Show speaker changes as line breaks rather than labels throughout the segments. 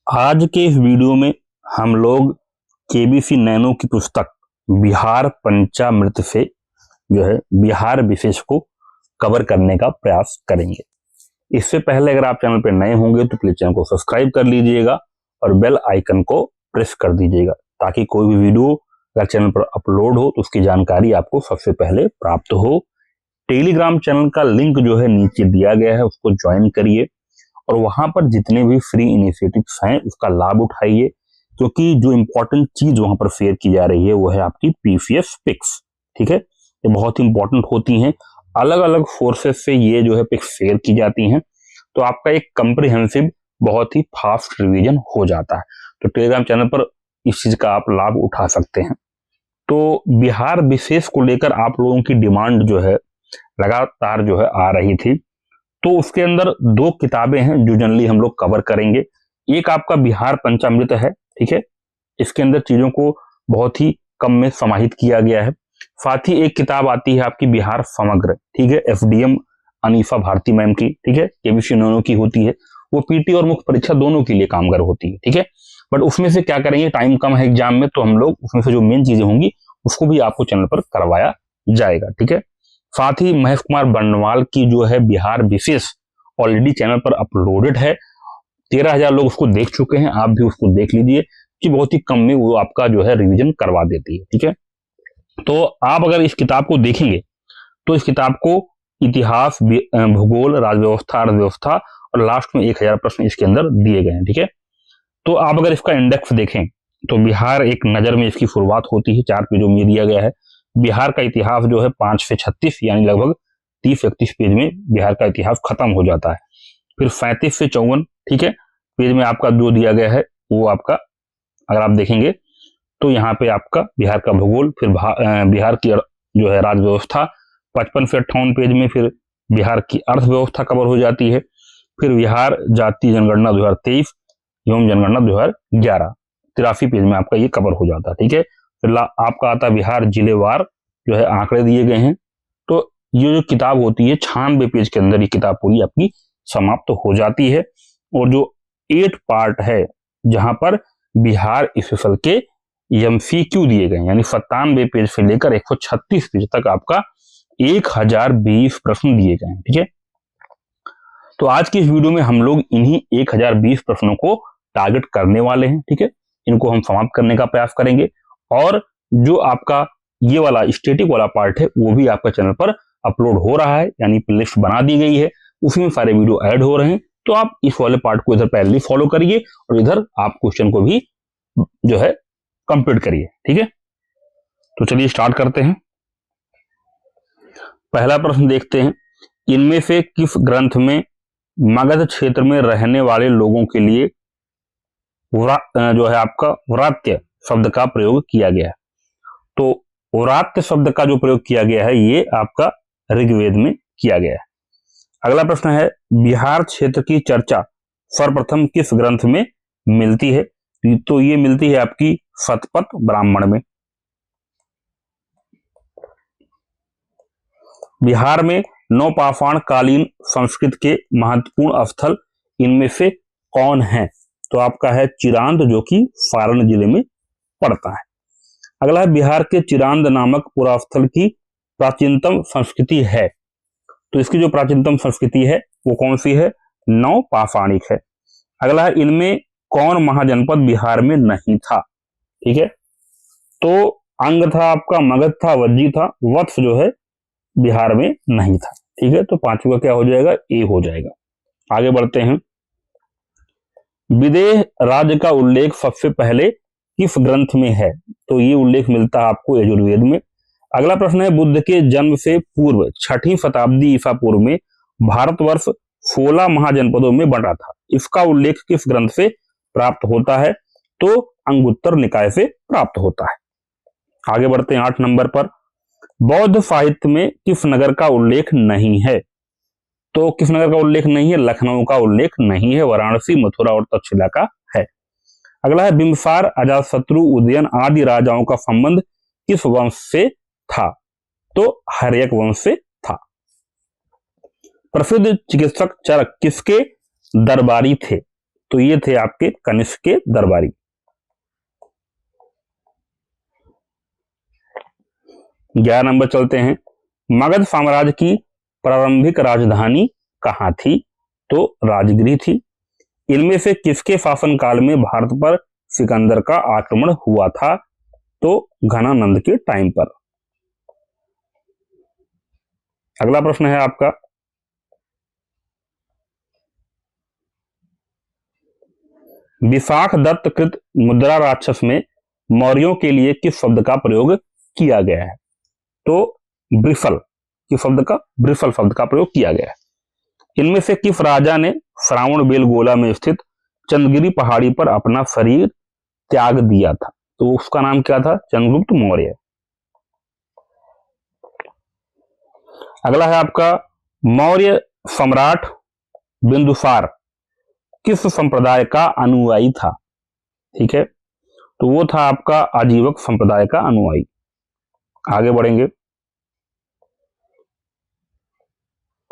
आज के इस वीडियो में हम लोग केबीसी नैनो की पुस्तक बिहार पंचामृत से जो है बिहार विशेष को कवर करने का प्रयास करेंगे। इससे पहले अगर आप चैनल पर नए होंगे तो प्लीज चैनल को सब्सक्राइब कर लीजिएगा और बेल आइकन को प्रेस कर दीजिएगा ताकि कोई भी वीडियो अगर चैनल पर अपलोड हो तो उसकी जानकारी आपको सबसे पहले प्राप्त हो। टेलीग्राम चैनल का लिंक जो है नीचे दिया गया है, उसको ज्वाइन करिए और वहां पर जितने भी फ्री इनिशिएटिव्स हैं उसका लाभ उठाइए, क्योंकि जो इंपॉर्टेंट चीज वहां पर शेयर की जा रही है वो है आपकी पीसीएस पिक्स। ठीक है, ये बहुत इंपॉर्टेंट होती हैं, अलग अलग फोर्सेस से ये जो है पिक्स शेयर की जाती हैं, तो आपका एक कंप्रिहेंसिव बहुत ही फास्ट रिवीजन हो जाता है। तो टेलीग्राम चैनल पर इस चीज का आप लाभ उठा सकते हैं। तो बिहार विशेष को लेकर आप लोगों की डिमांड जो है लगातार जो है आ रही थी, तो उसके अंदर दो किताबें हैं जो जनरली हम लोग कवर करेंगे। एक आपका बिहार पंचामृत है, ठीक है, इसके अंदर चीजों को बहुत ही कम में समाहित किया गया है। साथ ही एक किताब आती है आपकी बिहार समग्र, ठीक है, एफडीएम अनीफा भारती मैम की, ठीक है, केबीसी नैनो की होती है, वो पीटी और मुख्य परीक्षा दोनों के लिए कामगार होती है। ठीक है, बट उसमें से क्या करेंगे, टाइम कम है एग्जाम में, तो हम लोग उसमें से जो मेन चीजें होंगी उसको भी आपको चैनल पर करवाया जाएगा। ठीक है, साथ ही महेश कुमार बर्नवाल की जो है बिहार विशेष ऑलरेडी चैनल पर अपलोडेड है, 13,000 लोग उसको देख चुके हैं, आप भी उसको देख लीजिए कि बहुत ही कम में वो आपका जो है रिवीजन करवा देती है। ठीक है, तो आप अगर इस किताब को देखेंगे तो इस किताब को इतिहास, भूगोल, राजव्यवस्था, अर्थव्यवस्था और लास्ट में 1,000 प्रश्न इसके अंदर दिए गए हैं। ठीक है, तो आप अगर इसका इंडेक्स देखें तो बिहार एक नजर में इसकी शुरुआत होती है, 4 पेजों में दिया गया है। बिहार का इतिहास जो है 5 से 36 यानी लगभग 30-31 पेज में बिहार का इतिहास खत्म हो जाता है। फिर 35 से 54, ठीक है, पेज में आपका जो दिया गया है वो आपका अगर आप देखेंगे तो यहाँ पे आपका बिहार का भूगोल, फिर बिहार की जो है राजव्यवस्था, 55 से 58 पेज में फिर बिहार की अर्थव्यवस्था कवर हो जाती है। फिर बिहार जातीय जनगणना 2023 एवं जनगणना 2011, 83 पेज में आपका ये कवर हो जाता है। ठीक है, फिर आपका आता है बिहार जिलेवार जो है आंकड़े दिए गए हैं। तो ये जो किताब होती है 96 पेज के अंदर ये किताब पूरी आपकी समाप्त हो जाती है। और जो 8 पार्ट है जहां पर बिहार स्पेशल के एमसीक्यू दिए गए, यानी 97 पेज से लेकर 136 पेज तक आपका 1020 प्रश्न दिए गए हैं। ठीक है, तो आज की इस वीडियो में हम लोग इन्हीं 1020 प्रश्नों को टारगेट करने वाले हैं। ठीक है, इनको हम समाप्त करने का प्रयास करेंगे और जो आपका ये वाला स्टैटिक वाला पार्ट है वो भी आपका चैनल पर अपलोड हो रहा है, यानी प्लेलिस्ट बना दी गई है, उसमें सारे वीडियो ऐड हो रहे हैं। तो आप इस वाले पार्ट को इधर पहले फॉलो करिए और इधर आप क्वेश्चन को भी जो है कंप्लीट करिए। ठीक है, तो चलिए स्टार्ट करते हैं। पहला प्रश्न देखते हैं, इनमें से किस ग्रंथ में मगध क्षेत्र में रहने वाले लोगों के लिए जो है आपका व्रात्य शब्द का प्रयोग किया गया है? तो व्रात्य शब्द का जो प्रयोग किया गया है ये आपका ऋग्वेद में किया गया है। अगला प्रश्न है, बिहार क्षेत्र की चर्चा सर्वप्रथम किस ग्रंथ में मिलती है? तो ये मिलती है आपकी शतपथ ब्राह्मण में। बिहार में नवपाषाण कालीन संस्कृत के महत्वपूर्ण स्थल इनमें से कौन है? तो आपका है चिरांद, जो कि सारण जिले में पड़ता है। अगला है, बिहार के चिरांद नामक पुरास्थल की प्राचीनतम संस्कृति है? तो इसकी जो प्राचीनतम संस्कृति है वो कौन सी है? नवपाषाणिक है। अगला है, इनमें कौन महाजनपद बिहार में नहीं था? ठीक है, तो अंग था आपका मगध था, वज्जी था, वत्स जो है बिहार में नहीं था। ठीक है, तो पांचवा क्या हो जाएगा? ए हो जाएगा। आगे बढ़ते हैं, विदेह राज्य का उल्लेख सबसे पहले किस ग्रंथ में है? तो ये उल्लेख मिलता है आपको यजुर्वेद में। अगला प्रश्न है, बुद्ध के जन्म से पूर्व 6वीं शताब्दी ईसा पूर्व में भारतवर्ष 16 महाजनपदों में बंटा था, इसका उल्लेख किस ग्रंथ से प्राप्त होता है? तो अंगुत्तर निकाय से प्राप्त होता है। आगे बढ़ते हैं 8 नंबर पर, बौद्ध साहित्य में किस नगर का उल्लेख नहीं है? तो किस नगर का उल्लेख नहीं है? लखनऊ का उल्लेख नहीं है, वाराणसी, मथुरा और तक्षशिला का है। अगला है, बिंबिसार, अजातशत्रु, उदयन आदि राजाओं का संबंध किस वंश से था? तो हर्यक वंश से था। प्रसिद्ध चिकित्सक चरक किसके दरबारी थे? तो ये थे आपके कनिष्क के दरबारी। 11 नंबर चलते हैं। मगध साम्राज्य की प्रारंभिक राजधानी कहाँ थी? तो राजगृह थी। इनमें से किसके शासनकाल में भारत पर सिकंदर का आक्रमण हुआ था? तो घनानंद के टाइम पर। अगला प्रश्न है आपका, विशाख दत्त कृत मुद्रा राक्षस में मौर्यों के लिए किस शब्द का प्रयोग किया गया है? तो ब्रिफल, किस शब्द का? ब्रिफल शब्द का प्रयोग किया गया है। इनमें से किस राजा ने श्रावण बेलगोला में स्थित चंद्रगिरी पहाड़ी पर अपना शरीर त्याग दिया था? तो उसका नाम क्या था? चंद्रगुप्त मौर्य। अगला है आपका, मौर्य सम्राट बिंदुसार किस संप्रदाय का अनुयायी था? ठीक है, तो वो था आपका आजीवक संप्रदाय का अनुयायी। आगे बढ़ेंगे।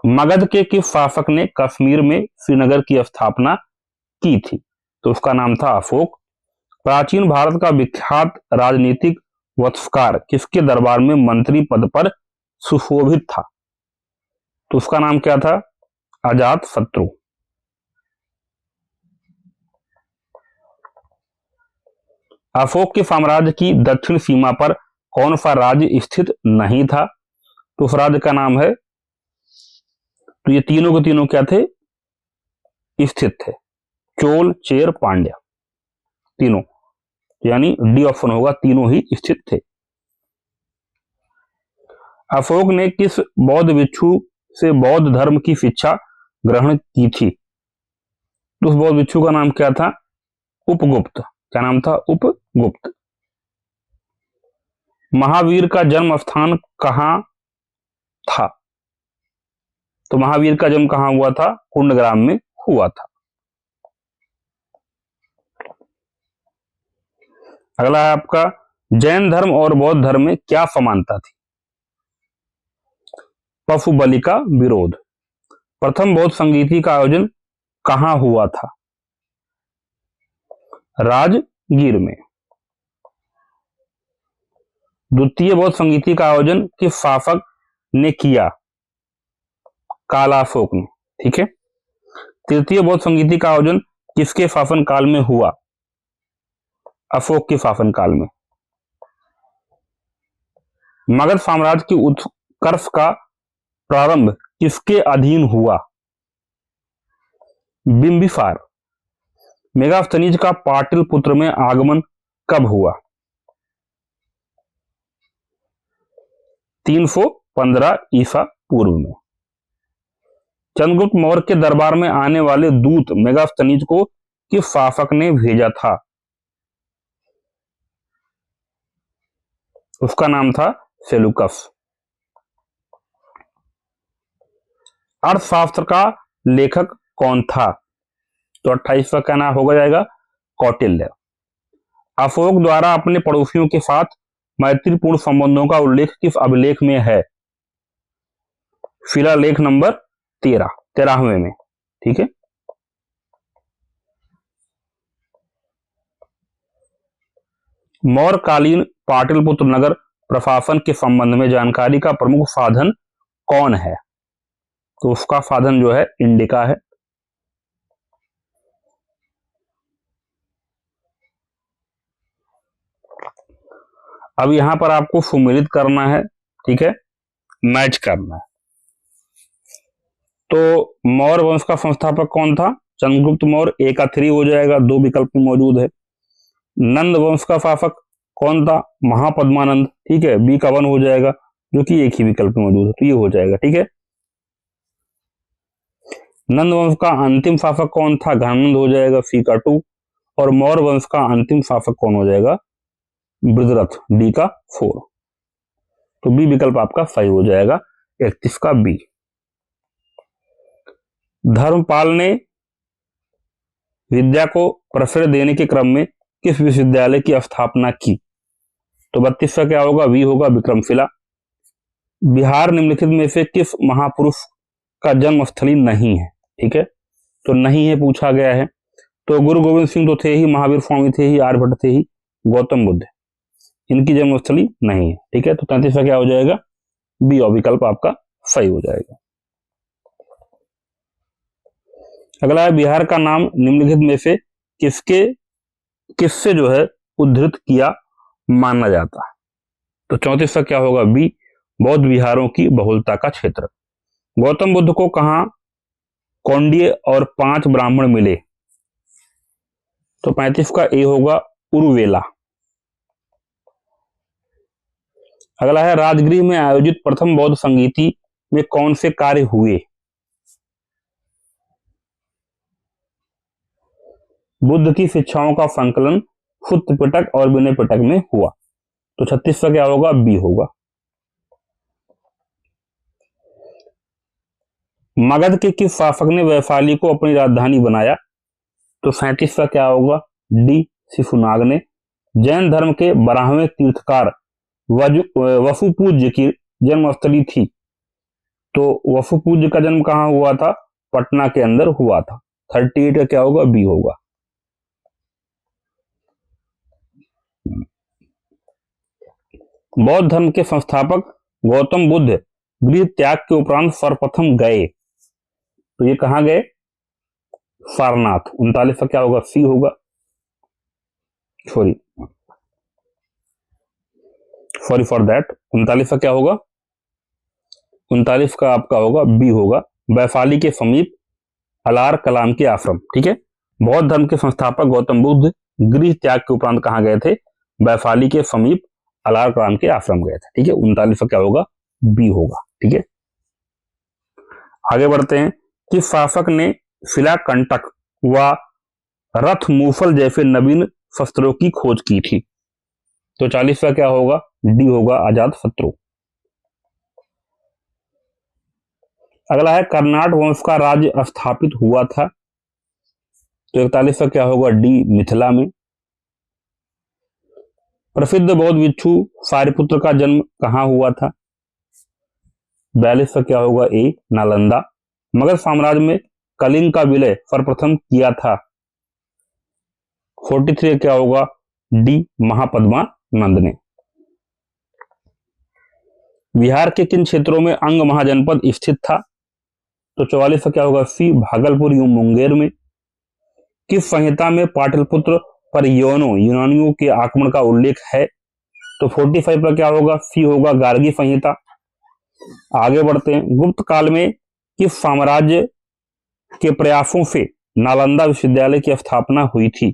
मगध के किस शासक ने कश्मीर में श्रीनगर की स्थापना की थी? तो उसका नाम था अशोक। प्राचीन भारत का विख्यात राजनीतिक वत्सकार किसके दरबार में मंत्री पद पर सुशोभित था? तो उसका नाम क्या था? अजात शत्रु। अशोक के साम्राज्य की दक्षिण सीमा पर कौन सा राज्य स्थित नहीं था? तो उस राज्य का नाम है, तो ये तीनों के तीनों क्या थे? स्थित थे। चोल, चेर, पांड्या, तीनों, यानी डी ऑप्शन होगा, तीनों ही स्थित थे। अशोक ने किस बौद्ध भिक्षु से बौद्ध धर्म की शिक्षा ग्रहण की थी? तो उस बौद्ध भिक्षु का नाम क्या था? उपगुप्त। क्या नाम था? उपगुप्त। महावीर का जन्म स्थान कहां था? तो महावीर का जन्म कहां हुआ था? कुंडग्राम में हुआ था। अगला है आपका, जैन धर्म और बौद्ध धर्म में क्या समानता थी? पशु बलि का विरोध। प्रथम बौद्ध संगीति का आयोजन कहां हुआ था? राजगीर में। द्वितीय बौद्ध संगीति का आयोजन किस शासक ने किया? कालाशोक ने। ठीक है। तृतीय बौद्ध संगीति का आयोजन किसके शासन काल में हुआ? अशोक के शासन काल में। मगध साम्राज्य की उत्कर्ष का प्रारंभ किसके अधीन हुआ? बिंबिसार। मेगास्थनीज का पाटलिपुत्र में आगमन कब हुआ? 315 ईसा पूर्व में। चंद्रगुप्त मौर्य के दरबार में आने वाले दूत मेगास्थनीज को किस शासक ने भेजा था? उसका नाम था सेलुकस। अर्थशास्त्र का लेखक कौन था? तो 28 का कहना होगा जाएगा कौटिल्य। अशोक द्वारा अपने पड़ोसियों के साथ मैत्रीपूर्ण संबंधों का उल्लेख किस अभिलेख में है? शिलालेख नंबर 13वें में। ठीक है। मौर्यकालीन पाटलिपुत्र नगर प्रशासन के संबंध में जानकारी का प्रमुख साधन कौन है? तो उसका साधन जो है इंडिका है। अब यहां पर आपको सुमेलित करना है। ठीक है, मैच करना है। तो मौर्य वंश का संस्थापक कौन था? चंद्रगुप्त मौर्य। ए का 3 हो जाएगा, 2 विकल्प में मौजूद है। नंद वंश का शासक कौन था? महापद्मानंद। ठीक है, बी का 1 हो जाएगा, जो कि एक ही विकल्प में मौजूद है, तो ये हो जाएगा। ठीक है। नंद वंश का अंतिम शासक कौन था? घनानंद हो जाएगा, सी का 2। और मौर्य वंश का अंतिम शासक कौन हो जाएगा? बृहद्रथ, डी का 4। तो बी विकल्प आपका सही हो जाएगा, 31 का बी। धर्मपाल ने विद्या को प्रश्रय देने के क्रम में किस विश्वविद्यालय की स्थापना की? तो 32 का क्या होगा? वी होगा, विक्रमशिला। बिहार निम्नलिखित में से किस महापुरुष का जन्मस्थली नहीं है? ठीक है, तो नहीं है पूछा गया है। तो गुरु गोविंद सिंह तो थे ही, महावीर स्वामी थे ही, आर्यभट्ट थे ही, गौतम बुद्ध इनकी जन्मस्थली नहीं है। ठीक है, तो 33वां क्या हो जाएगा? बी और विकल्प आपका सही हो जाएगा। अगला है बिहार का नाम निम्नलिखित में से किससे जो है उद्धृत किया माना जाता है? तो 34वां क्या होगा? बी बौद्ध विहारों की बहुलता का क्षेत्र। गौतम बुद्ध को कहां कौंडिय और 5 ब्राह्मण मिले? तो 35 का ए होगा उरुवेला। अगला है राजगृह में आयोजित प्रथम बौद्ध संगीति में कौन से कार्य हुए? बुद्ध की शिक्षाओं का संकलन सुत्त पिटक और विनय पिटक में हुआ। तो 36वां क्या होगा? बी होगा। मगध के किस शासक ने वैशाली को अपनी राजधानी बनाया? तो 37वां क्या होगा? डी शिशुनाग ने। जैन धर्म के 12वें तीर्थकार वसुपूज्य की जन्मस्थली थी, तो वसुपूज्य का जन्म कहां हुआ था? पटना के अंदर हुआ था। 38 का क्या होगा? बी होगा। बौद्ध धर्म के संस्थापक गौतम बुद्ध गृह त्याग के उपरांत सर्वप्रथम गए, तो ये कहां गए? सारनाथ। 39 का क्या होगा? सी होगा। Sorry for that. 39 का क्या होगा? 39 का आपका होगा बी होगा। वैशाली के समीप अलार कलाम के आश्रम। ठीक है, बौद्ध धर्म के संस्थापक गौतम बुद्ध गृह त्याग के उपरांत कहां गए थे? वैशाली के समीप अलार कलाम के आश्रम गए थे। ठीक है, 39 का क्या होगा? बी होगा। ठीक है, आगे बढ़ते हैं। किस शासक ने शिलाकंटक व रथ मूसल जैसे नवीन शस्त्रों की खोज की थी? तो 40 का क्या होगा? डी होगा, अजात शत्रु। अगला है कर्नाट वंश का राज्य स्थापित हुआ था, तो 41 का क्या होगा? डी मिथिला में। प्रसिद्ध बौद्ध भिक्षु सारिपुत्र का जन्म कहां हुआ था? 42 का क्या होगा? ए नालंदा। मगध साम्राज्य में कलिंग का विलय सर्वप्रथम किया था? 43 क्या होगा? डी महापद्मानंद ने। बिहार के किन क्षेत्रों में अंग महाजनपद स्थित था? तो 44 का क्या होगा? सी भागलपुर यू मुंगेर में। किस संहिता में पाटलिपुत्र पर यूनानियों के आक्रमण का उल्लेख है? तो 45 पर क्या होगा? सी होगा, गार्गी संहिता। आगे बढ़ते हैं। गुप्त काल में किस साम्राज्य के प्रयासों से नालंदा विश्वविद्यालय की स्थापना हुई थी?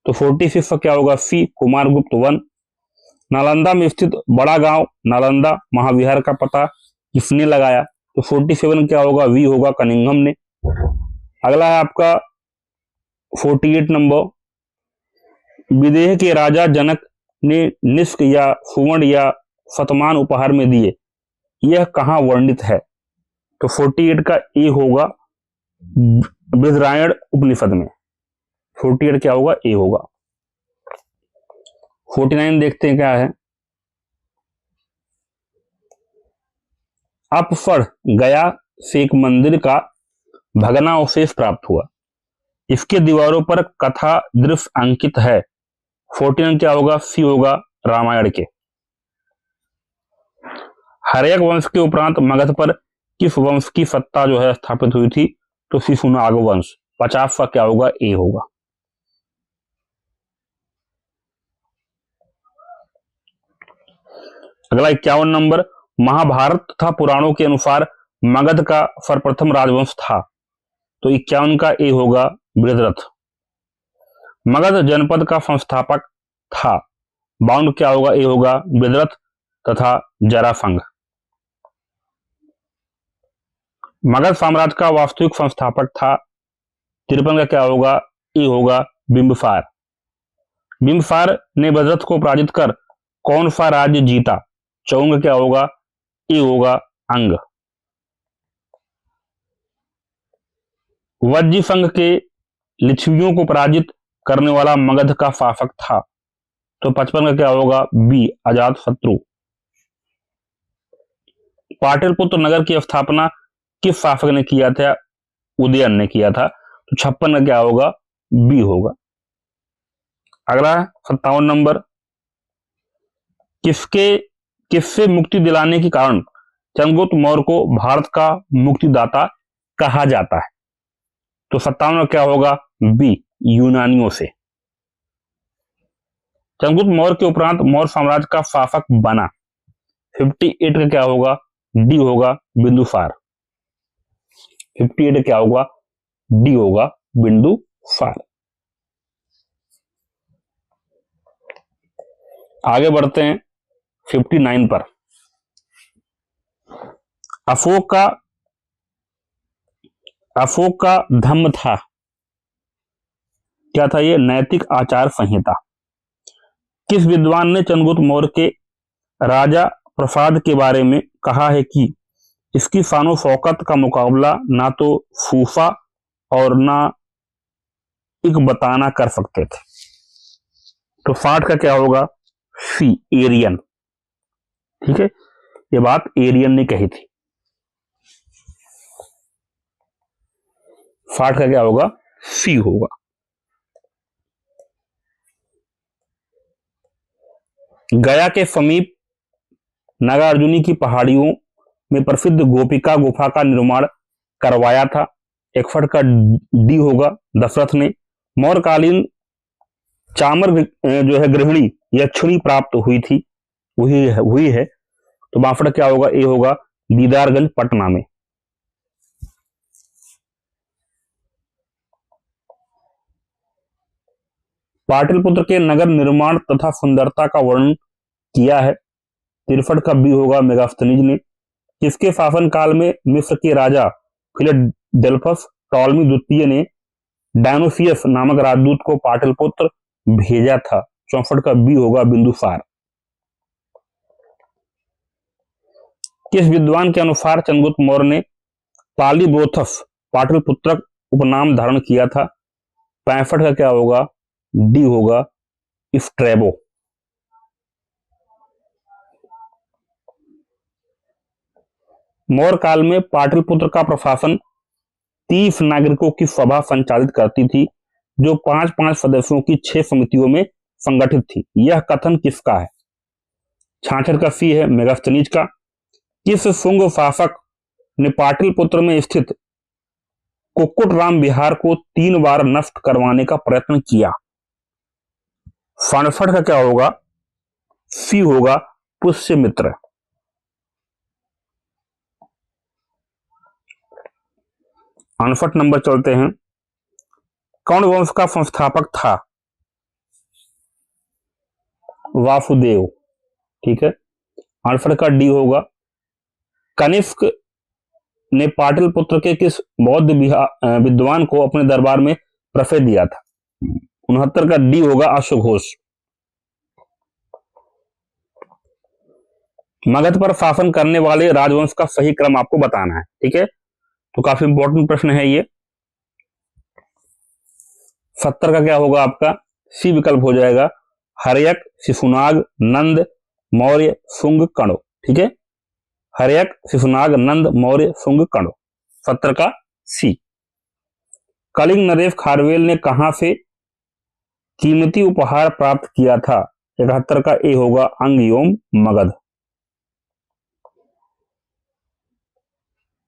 तो 46 का क्या होगा? सी कुमारगुप्त वन। नालंदा में स्थित बड़ा गांव नालंदा महाविहार का पता किसने लगाया? तो 47 क्या होगा? वी होगा, कनिंघम ने। अगला है आपका 48 नंबर। विदेह के राजा जनक ने निष्क या सुवर्ण या शतमान उपहार में दिए, यह कहां वर्णित है? तो 48 का ए होगा, बृहदारण्यक उपनिषद में। 48 क्या होगा? ए होगा। 49 देखते हैं क्या है। अपसर गया से एक मंदिर का भग्नावशेष प्राप्त हुआ, इसके दीवारों पर कथा दृश्य अंकित है। 49 क्या होगा? सी होगा, रामायण के। हर्यक वंश के उपरांत मगध पर किस वंश की सत्ता जो है स्थापित हुई थी? तो शिशुनाग वंश। 50 का क्या होगा? ए होगा। अगला 51 नंबर। महाभारत तथा पुराणों के अनुसार मगध का सर्वप्रथम राजवंश था, तो 51 का ए होगा, बृहद्रथ। मगध जनपद का संस्थापक था। 52 क्या होगा? ए होगा, बृहद्रथ तथा जरासंध। मगध साम्राज्य का वास्तविक संस्थापक था। 53 का क्या होगा? ए होगा, बिंबिसार। बिंबिसार ने बृहद्रथ को पराजित कर कौन सा राज्य जीता? 54 क्या होगा? ए होगा, अंग। वज्जी संघ के लिच्छवियों को पराजित करने वाला मगध का शासक था, तो 55 का क्या होगा? बी अजात शत्रु। पाटलिपुत्र नगर की स्थापना किस शासक ने किया था? उदयन ने किया था, तो 56 का क्या होगा? बी होगा। अगला 57 नंबर, किससे मुक्ति दिलाने के कारण चंद्रगुप्त मौर्य को भारत का मुक्तिदाता कहा जाता है? तो 57 में क्या होगा? बी, यूनानियों से। चंद्रगुप्त मौर्य के उपरांत मौर्य साम्राज्य का शासक बना। 58 का क्या होगा? डी होगा, बिंदुसार। 58 क्या होगा? डी होगा, बिंदुसार। आगे बढ़ते हैं 59 पर। अशोक का धम्म था, क्या था ये? नैतिक आचार संहिता। किस विद्वान ने चंद्रगुप्त मौर्य के राजा प्रसाद के बारे में कहा है कि इसकी शानो शौकत का मुकाबला ना तो फूफा और ना इकबाताना कर सकते थे? तो 60 का क्या होगा? सी, एरियन। ठीक है, ये बात एरियन ने कही थी। 60 का क्या होगा? सी होगा। गया के समीप नागार्जुनी की पहाड़ियों में प्रसिद्ध गोपिका गुफा का निर्माण करवाया था। 61 का डी होगा, दशरथ ने। मौर्यकालीन चामर जो है गृहिणी यक्षिणी प्राप्त हुई है। तो 62 क्या होगा? ए होगा, दीदारगंज पटना में। पाटलिपुत्र के नगर निर्माण तथा सुंदरता का वर्णन किया है। 63 का बी होगा, मेगास्थनीज ने। किसके शासन काल में मिस्र के राजा फिलडेल्फस टॉलमी द्वितीय ने डायनोसियस नामक राजदूत को पाटलिपुत्र भेजा था? 64 का बी होगा, बिंदुसार। किस विद्वान के अनुसार चंद्रगुप्त मौर्य ने पालीब्रोथस पाटलिपुत्रक उपनाम धारण किया था? 65 का क्या होगा? डी होगा, स्ट्रैबो। मौर्य काल में पाटलिपुत्र का प्रशासन 30 नागरिकों की सभा संचालित करती थी, जो 5-5 सदस्यों की 6 समितियों में संगठित थी। यह कथन किसका है? 66 का सी है, मेगास्थनीज का। किस शुंग शासक ने पाटलिपुत्र में स्थित कुक्कुटराम विहार को 3 बार नष्ट करवाने का प्रयत्न किया? 67 का क्या होगा? सी होगा, पुष्यमित्र। 68 नंबर चलते हैं। कौन वंश का संस्थापक था? वासुदेव। ठीक है, 68 का डी होगा। कनिष्क ने पाटलिपुत्र के किस बौद्ध विद्वान को अपने दरबार में प्रवेश दिया था? 69 का डी होगा, अश्वघोष। मगध पर शासन करने वाले राजवंश का सही क्रम आपको बताना है। ठीक है, तो काफी इंपॉर्टेंट प्रश्न है ये। 70 का क्या होगा आपका? सी विकल्प हो जाएगा, हर्यक, शिशुनाग, नंद, मौर्य, शुंग, कण्व। ठीक है, हर्यक, शिशुनाग, नंद, मौर्य, शुंग, कण्व। 70 का सी। कलिंग नरेश खारवेल ने कहां से कीमती उपहार प्राप्त किया था? 71 का ए होगा, अंगयोम, मगध।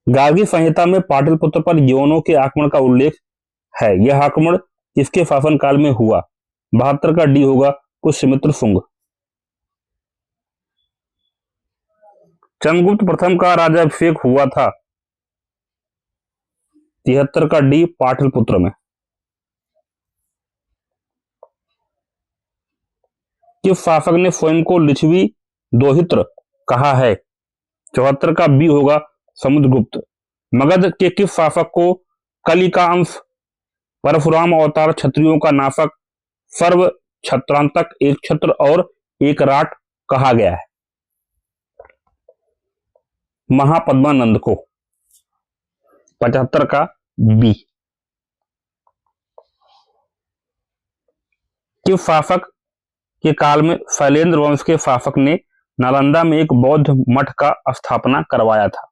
गार्गी संहिता में पाटलिपुत्र पर यवनों के आक्रमण का उल्लेख है। यह आक्रमण किसके शासन काल में हुआ? 72 का डी होगा, पुष्यमित्र शुंग। चंद्रगुप्त प्रथम का राज्याभिषेक हुआ था? 73 का डी, पाटलिपुत्र में। किस शासक ने स्वयं को लिच्छवी दोहित्र कहा है? 74 का बी होगा, समुद्रगुप्त। मगध के किस शासक को कली का अंश, परशुराम अवतार, क्षत्रियों का नाशक, सर्व छत्रांतक, एक छत्र और एक राट कहा गया है? महापद्मानंद को। 75 का बी। किस शासक के काल में शैलेंद्र वंश के शासक ने नालंदा में एक बौद्ध मठ का स्थापना करवाया था?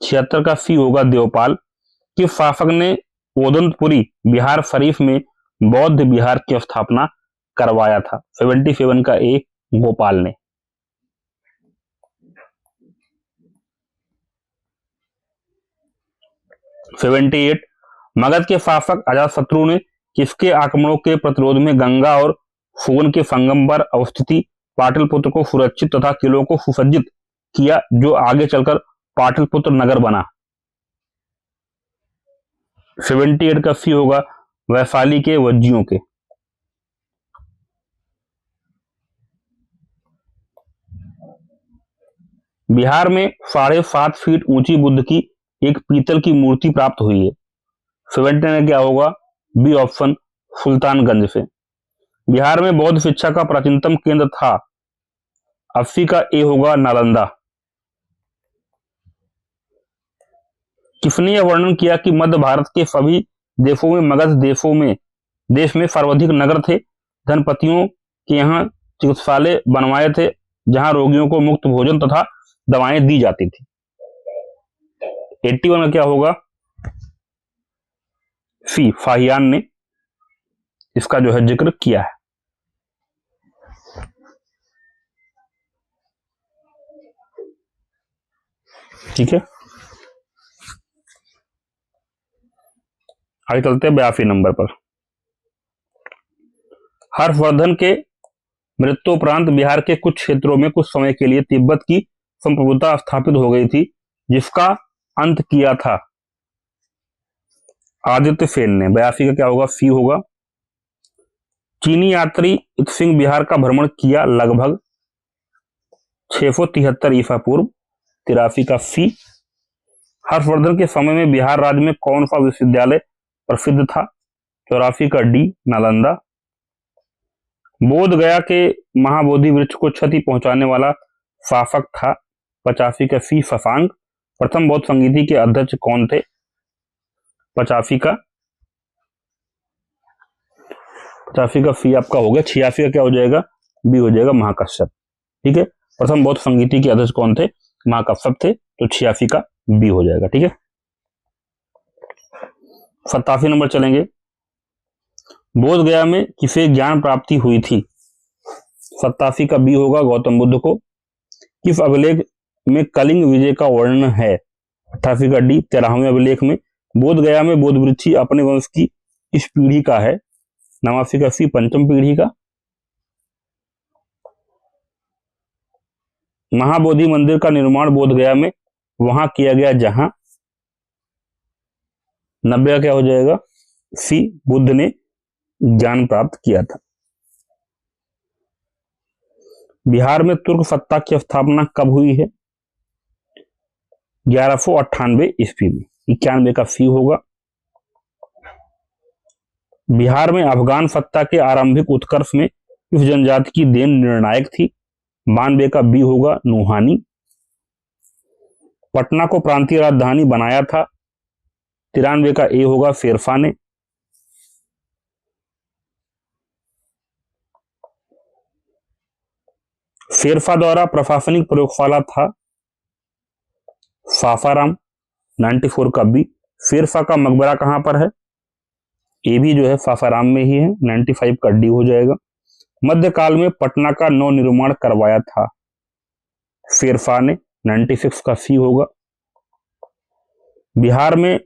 76 का सी होगा, देवपाल। किस शासक ने ओदंतपुरी बिहार शरीफ में बौद्ध विहार की स्थापना करवाया था? 77 का ए गोपाल ने। 78 मगध के शासक अजातशत्रु ने किसके आक्रमणों के प्रतिरोध में गंगा और सोन के संगम पर अवस्थित पाटलिपुत्र को सुरक्षित तथा किलों को सुसज्जित किया, जो आगे चलकर पाटलिपुत्र नगर बना? 78 का सी होगा वैशाली के वज्जियों के। बिहार में 7.5 फीट ऊंची बुद्ध की एक पीतल की मूर्ति प्राप्त हुई है। 79 क्या होगा? बी ऑप्शन सुल्तानगंज से। बिहार में बौद्ध शिक्षा का प्राचीनतम केंद्र था? 80 का ए होगा नालंदा। किसने यह वर्णन किया कि मध्य भारत के सभी देशों में मगध देश में सर्वाधिक नगर थे, धनपतियों के यहाँ चिकित्सालय बनवाए थे जहां रोगियों को मुफ्त भोजन तथा दवाएं दी जाती थी? 81 में क्या होगा? सी फाहियान ने इसका जो है जिक्र किया है। ठीक है, आगे चलते हैं 82 नंबर पर। हर्षवर्धन के मृत्युपरांत बिहार के कुछ क्षेत्रों में कुछ समय के लिए तिब्बत की संप्रभुता स्थापित हो गई थी, जिसका अंत किया था आदित्य सेन ने। 82 का क्या होगा? सी होगा। चीनी यात्री इत्सिंग बिहार का भ्रमण किया लगभग 673 ईसा पूर्व। 83 का सी। हर्षवर्धन के समय में बिहार राज्य में कौन सा विश्वविद्यालय प्रसिद्ध था? 84 का डी नालंदा। बोध गया के महाबोधि वृक्ष को क्षति पहुंचाने वाला शासक था? 85 का सी शशांक। प्रथम बौद्ध संगीति के अध्यक्ष कौन थे? 85 का सी आपका हो गया। 86 का क्या हो जाएगा? बी हो जाएगा महाकश्यप। ठीक है, प्रथम बौद्ध संगीति के अध्यक्ष कौन थे? महाकश्यप थे, तो 86 का बी हो जाएगा। ठीक है, 87 नंबर चलेंगे। बोध गया में किसे ज्ञान प्राप्ति हुई थी? 87 का बी होगा गौतम बुद्ध को। किस अभिलेख में कलिंग विजय का वर्णन है? 88 का डी 13वें अभिलेख में। बोध गया में बोध वृक्षी अपने वंश की इस पीढ़ी का है? 89 का सी पंचम पीढ़ी का। महाबोधि मंदिर का निर्माण बोध गया में वहां किया गया जहां? 90 का क्या हो जाएगा? सी बुद्ध ने ज्ञान प्राप्त किया था। बिहार में तुर्क सत्ता की स्थापना कब हुई है? 1198 ईस्वी में। 91 का सी होगा। बिहार में अफगान सत्ता के आरंभिक उत्कर्ष में इस जनजाति की देन निर्णायक थी? 92 का बी होगा नुहानी। पटना को प्रांतीय राजधानी बनाया था? 93 का ए होगा शेरशाह ने। शेरशाह द्वारा प्रशासनिक प्रयोगशाला था? सासाराम। 94 का बी। शेरशाह का मकबरा कहां पर है? ये भी जो है सासाराम में ही है। 95 का डी हो जाएगा। मध्यकाल में पटना का नव निर्माण करवाया था? शेरशाह ने। 96 का सी होगा। बिहार में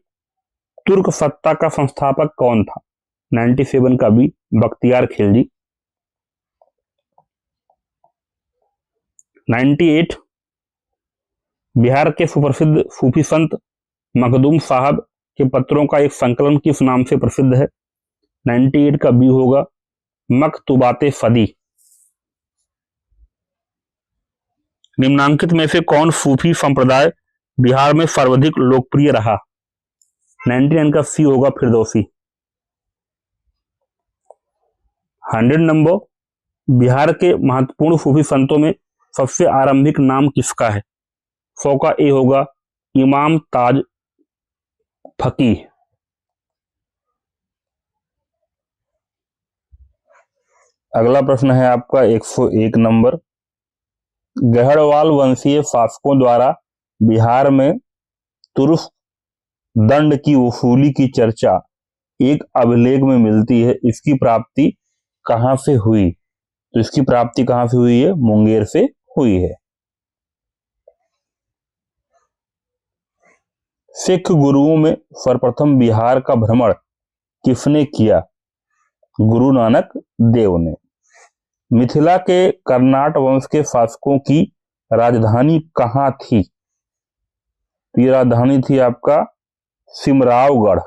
तुर्क सत्ता का संस्थापक कौन था? 97 का बी बख्तियार खिलजी। 98 बिहार के सुप्रसिद्ध सूफी संत मखदूम साहब के पत्रों का एक संकलन किस नाम से प्रसिद्ध है? 98 का बी होगा मकतूबाते फदी। निम्नांकित में से कौन सूफी संप्रदाय बिहार में सर्वाधिक लोकप्रिय रहा? 99 का सी होगा फिरदौसी। 100 नंबर। बिहार के महत्वपूर्ण सूफी संतों में सबसे आरंभिक नाम किसका है? 100 का ए होगा इमाम ताज फकीह। अगला प्रश्न है आपका 101 नंबर। गहड़वाल वंशीय शासकों द्वारा बिहार में तुर्क दंड की वसूली की चर्चा एक अभिलेख में मिलती है। इसकी प्राप्ति कहां से हुई? तो इसकी प्राप्ति कहां से हुई है? मुंगेर से हुई है। सिख गुरुओं में सर्वप्रथम बिहार का भ्रमण किसने किया? गुरु नानक देव ने। मिथिला के कर्नाट वंश के शासकों की राजधानी कहां थी? ये राजधानी थी आपका सिमरावगढ़।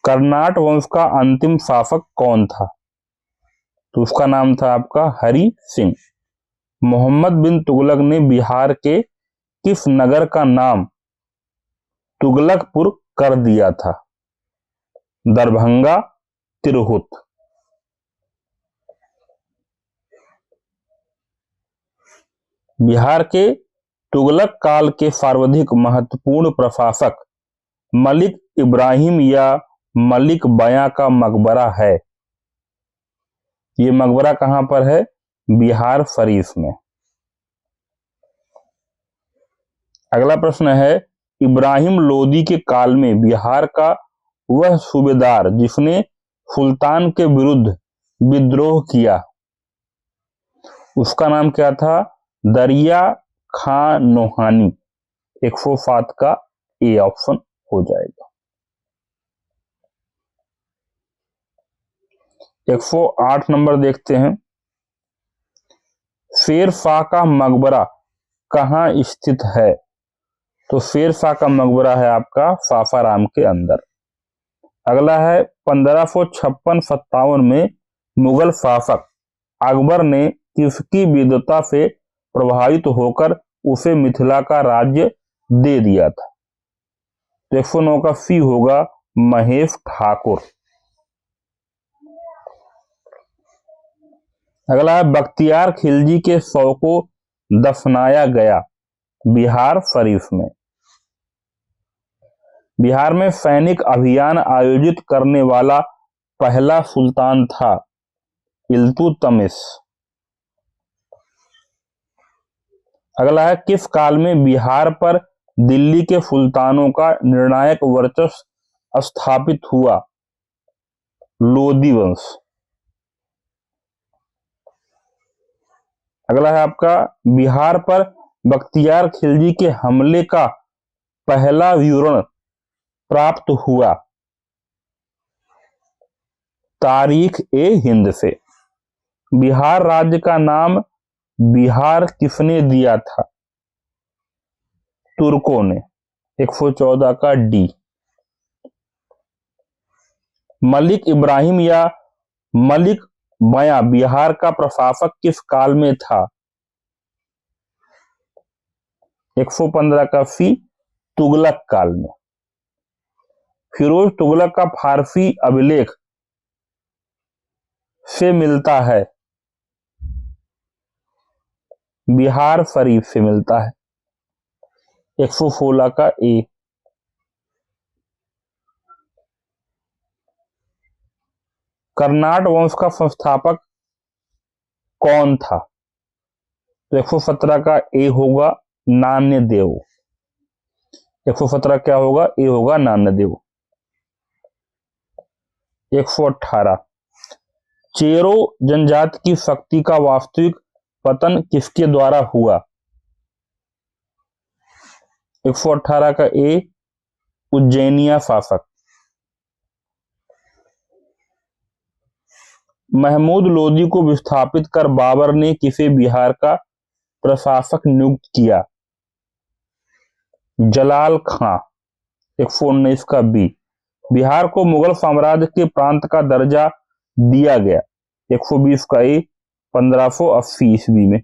कर्नाट वंश का अंतिम शासक कौन था? तो उसका नाम था आपका हरि सिंह। मोहम्मद बिन तुगलक ने बिहार के किस नगर का नाम तुगलकपुर कर दिया था? दरभंगा, तिरहुत। बिहार के तुगलक काल के सर्वाधिक महत्वपूर्ण प्रशासक मलिक इब्राहिम या मलिक बयां का मकबरा है। ये मकबरा कहां पर है? बिहार शरीफ में। अगला प्रश्न है, इब्राहिम लोदी के काल में बिहार का वह सूबेदार जिसने सुल्तान के विरुद्ध विद्रोह किया, उसका नाम क्या था? दरिया खां नोहानी। 107 का ए ऑप्शन हो जाएगा। 108 नंबर देखते हैं। शेर शाह का मकबरा कहां स्थित है? तो शेर शाह का मकबरा है आपका सासाराम के अंदर। अगला है 1556-57 में मुगल शासक अकबर ने किसकी विद्वता से प्रभावित होकर उसे मिथिला का राज्य दे दिया था? तो 109 का सी होगा महेश ठाकुर। अगला है बख्तियार खिलजी के शव को दफनाया गया बिहार शरीफ में। बिहार में सैनिक अभियान आयोजित करने वाला पहला सुल्तान था इल्तुतमिश। अगला है किस काल में बिहार पर दिल्ली के सुल्तानों का निर्णायक वर्चस्व स्थापित हुआ? लोदी वंश। अगला है आपका बिहार पर बख्तियार खिलजी के हमले का पहला विवरण प्राप्त हुआ तारीख ए हिंद से। बिहार राज्य का नाम बिहार किसने दिया था? तुर्कों ने। 114 का डी। मलिक इब्राहिम या मलिक बयां बिहार का प्रशासक किस काल में था? 115 का सी तुगलक काल में। फिरोज तुगलक का फारसी अभिलेख से मिलता है? बिहार शरीफ से मिलता है। 116 का ए। कर्नाट वंश का संस्थापक कौन था? तो 117 का ए होगा नान्यदेव। 117 क्या होगा? ए होगा नान्यदेव। 118 चेरो जनजाति की शक्ति का वास्तविक पतन किसके द्वारा हुआ? 118 का ए उज्जैनिया शासक। महमूद लोदी को विस्थापित कर बाबर ने किसे बिहार का प्रशासक नियुक्त किया? जलाल खां। 119 का बी। बिहार को मुगल साम्राज्य के प्रांत का दर्जा दिया गया। 120 का ए 1580 ईस्वी में।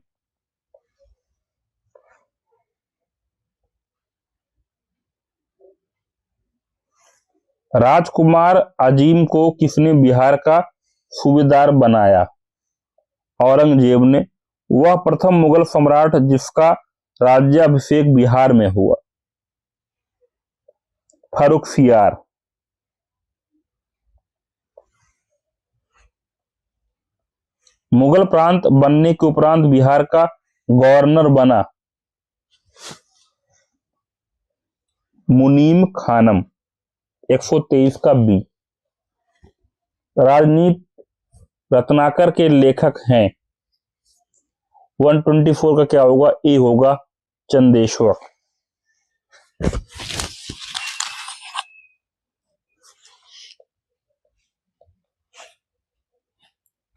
राजकुमार अजीम को किसने बिहार का सूबेदार बनाया? औरंगजेब ने। वह प्रथम मुगल सम्राट जिसका राज्याभिषेक बिहार में हुआ। फर्रुखसियार। मुगल प्रांत बनने के उपरांत बिहार का गवर्नर बना मुनीम खानम। 123 का बी। राजनीति रत्नाकर के लेखक हैं। 124 का क्या होगा? ए होगा चंदेश्वर।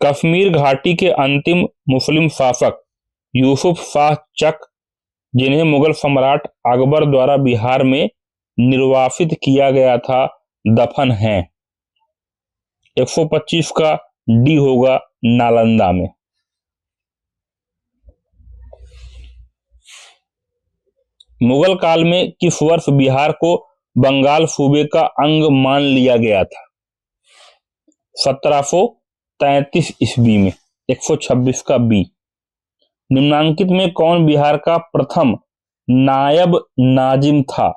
कश्मीर घाटी के अंतिम मुस्लिम शासक यूसुफ शाह चक, जिन्हें मुगल सम्राट अकबर द्वारा बिहार में निर्वासित किया गया था, दफन हैं। 125 का डी होगा नालंदा में। मुगल काल में किस वर्ष बिहार को बंगाल सूबे का अंग मान लिया गया था? 1733 ईस्वी में। 126 का बी। निम्नांकित में कौन बिहार का प्रथम नायब नाजिम था?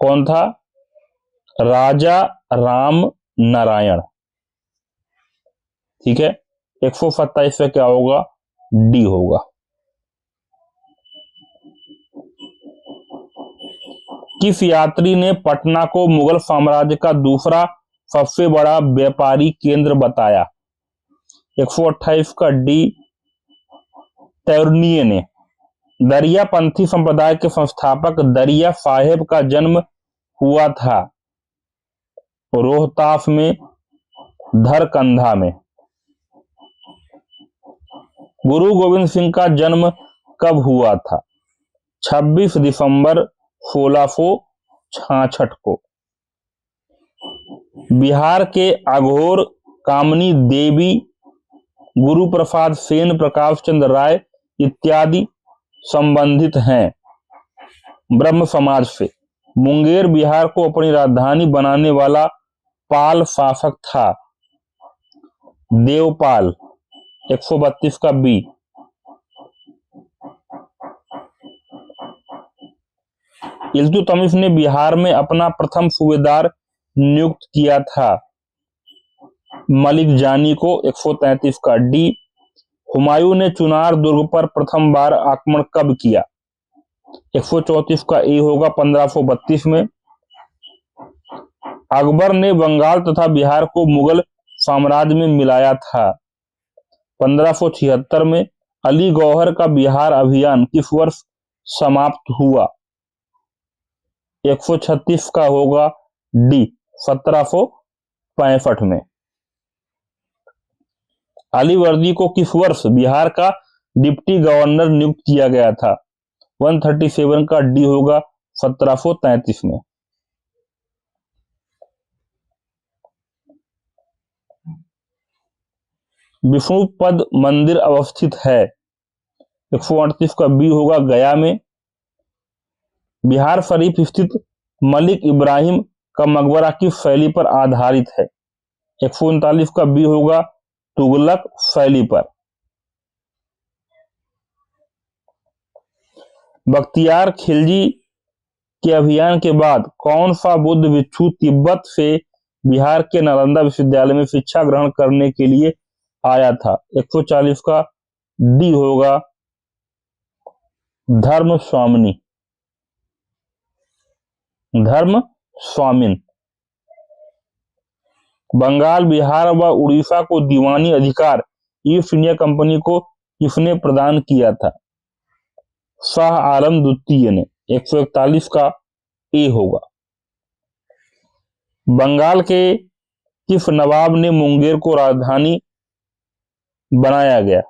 कौन था? राजा राम नारायण। ठीक है। 127 पे क्या होगा? डी होगा। किस यात्री ने पटना को मुगल साम्राज्य का दूसरा सबसे बड़ा व्यापारी केंद्र बताया? 128 का डी तैरनीय ने। दरियापंथी संप्रदाय के संस्थापक दरिया साहेब का जन्म हुआ था रोहतास में धरकंधा में। गुरु गोविंद सिंह का जन्म कब हुआ था? 26 दिसंबर 1666 को। बिहार के अघोर कामनी देवी गुरु प्रसाद सेन, प्रकाश चंद्र राय इत्यादि संबंधित हैं ब्रह्म समाज से। मुंगेर बिहार को अपनी राजधानी बनाने वाला पाल शासक था? देवपाल। 132 का बी। इल्तुतमिश ने बिहार में अपना प्रथम सूबेदार नियुक्त किया था? मलिक जानी को। 133 का डी। हुमायूं ने चुनार दुर्ग पर प्रथम बार आक्रमण कब किया? 134 का ए होगा 1532 में। अकबर ने बंगाल तथा बिहार को मुगल साम्राज्य में मिलाया था? 1576 में। अली गौहर का बिहार अभियान किस वर्ष समाप्त हुआ? 136 का होगा डी 1765 में। अली वर्दी को किस वर्ष बिहार का डिप्टी गवर्नर नियुक्त किया गया था? 137 का डी होगा 1733 में। विष्णुपद मंदिर अवस्थित है? 138 का बी होगा गया में। बिहार शरीफ स्थित मलिक इब्राहिम का मकबरा किस शैली पर आधारित है? 139 का बी होगा तुगलक शैली पर। बख्तियार खिलजी के अभियान के बाद कौन सा बुद्ध भिक्षु तिब्बत से बिहार के नालंदा विश्वविद्यालय में शिक्षा ग्रहण करने के लिए आया था? 140 का डी होगा धर्म स्वामिनी। धर्म स्वामिन। बंगाल, बिहार व उड़ीसा को दीवानी अधिकार ईस्ट इंडिया कंपनी को किसने प्रदान किया था? शाह आलम द्वितीय ने। 141 का ए होगा। बंगाल के किस नवाब ने मुंगेर को राजधानी बनाया गया?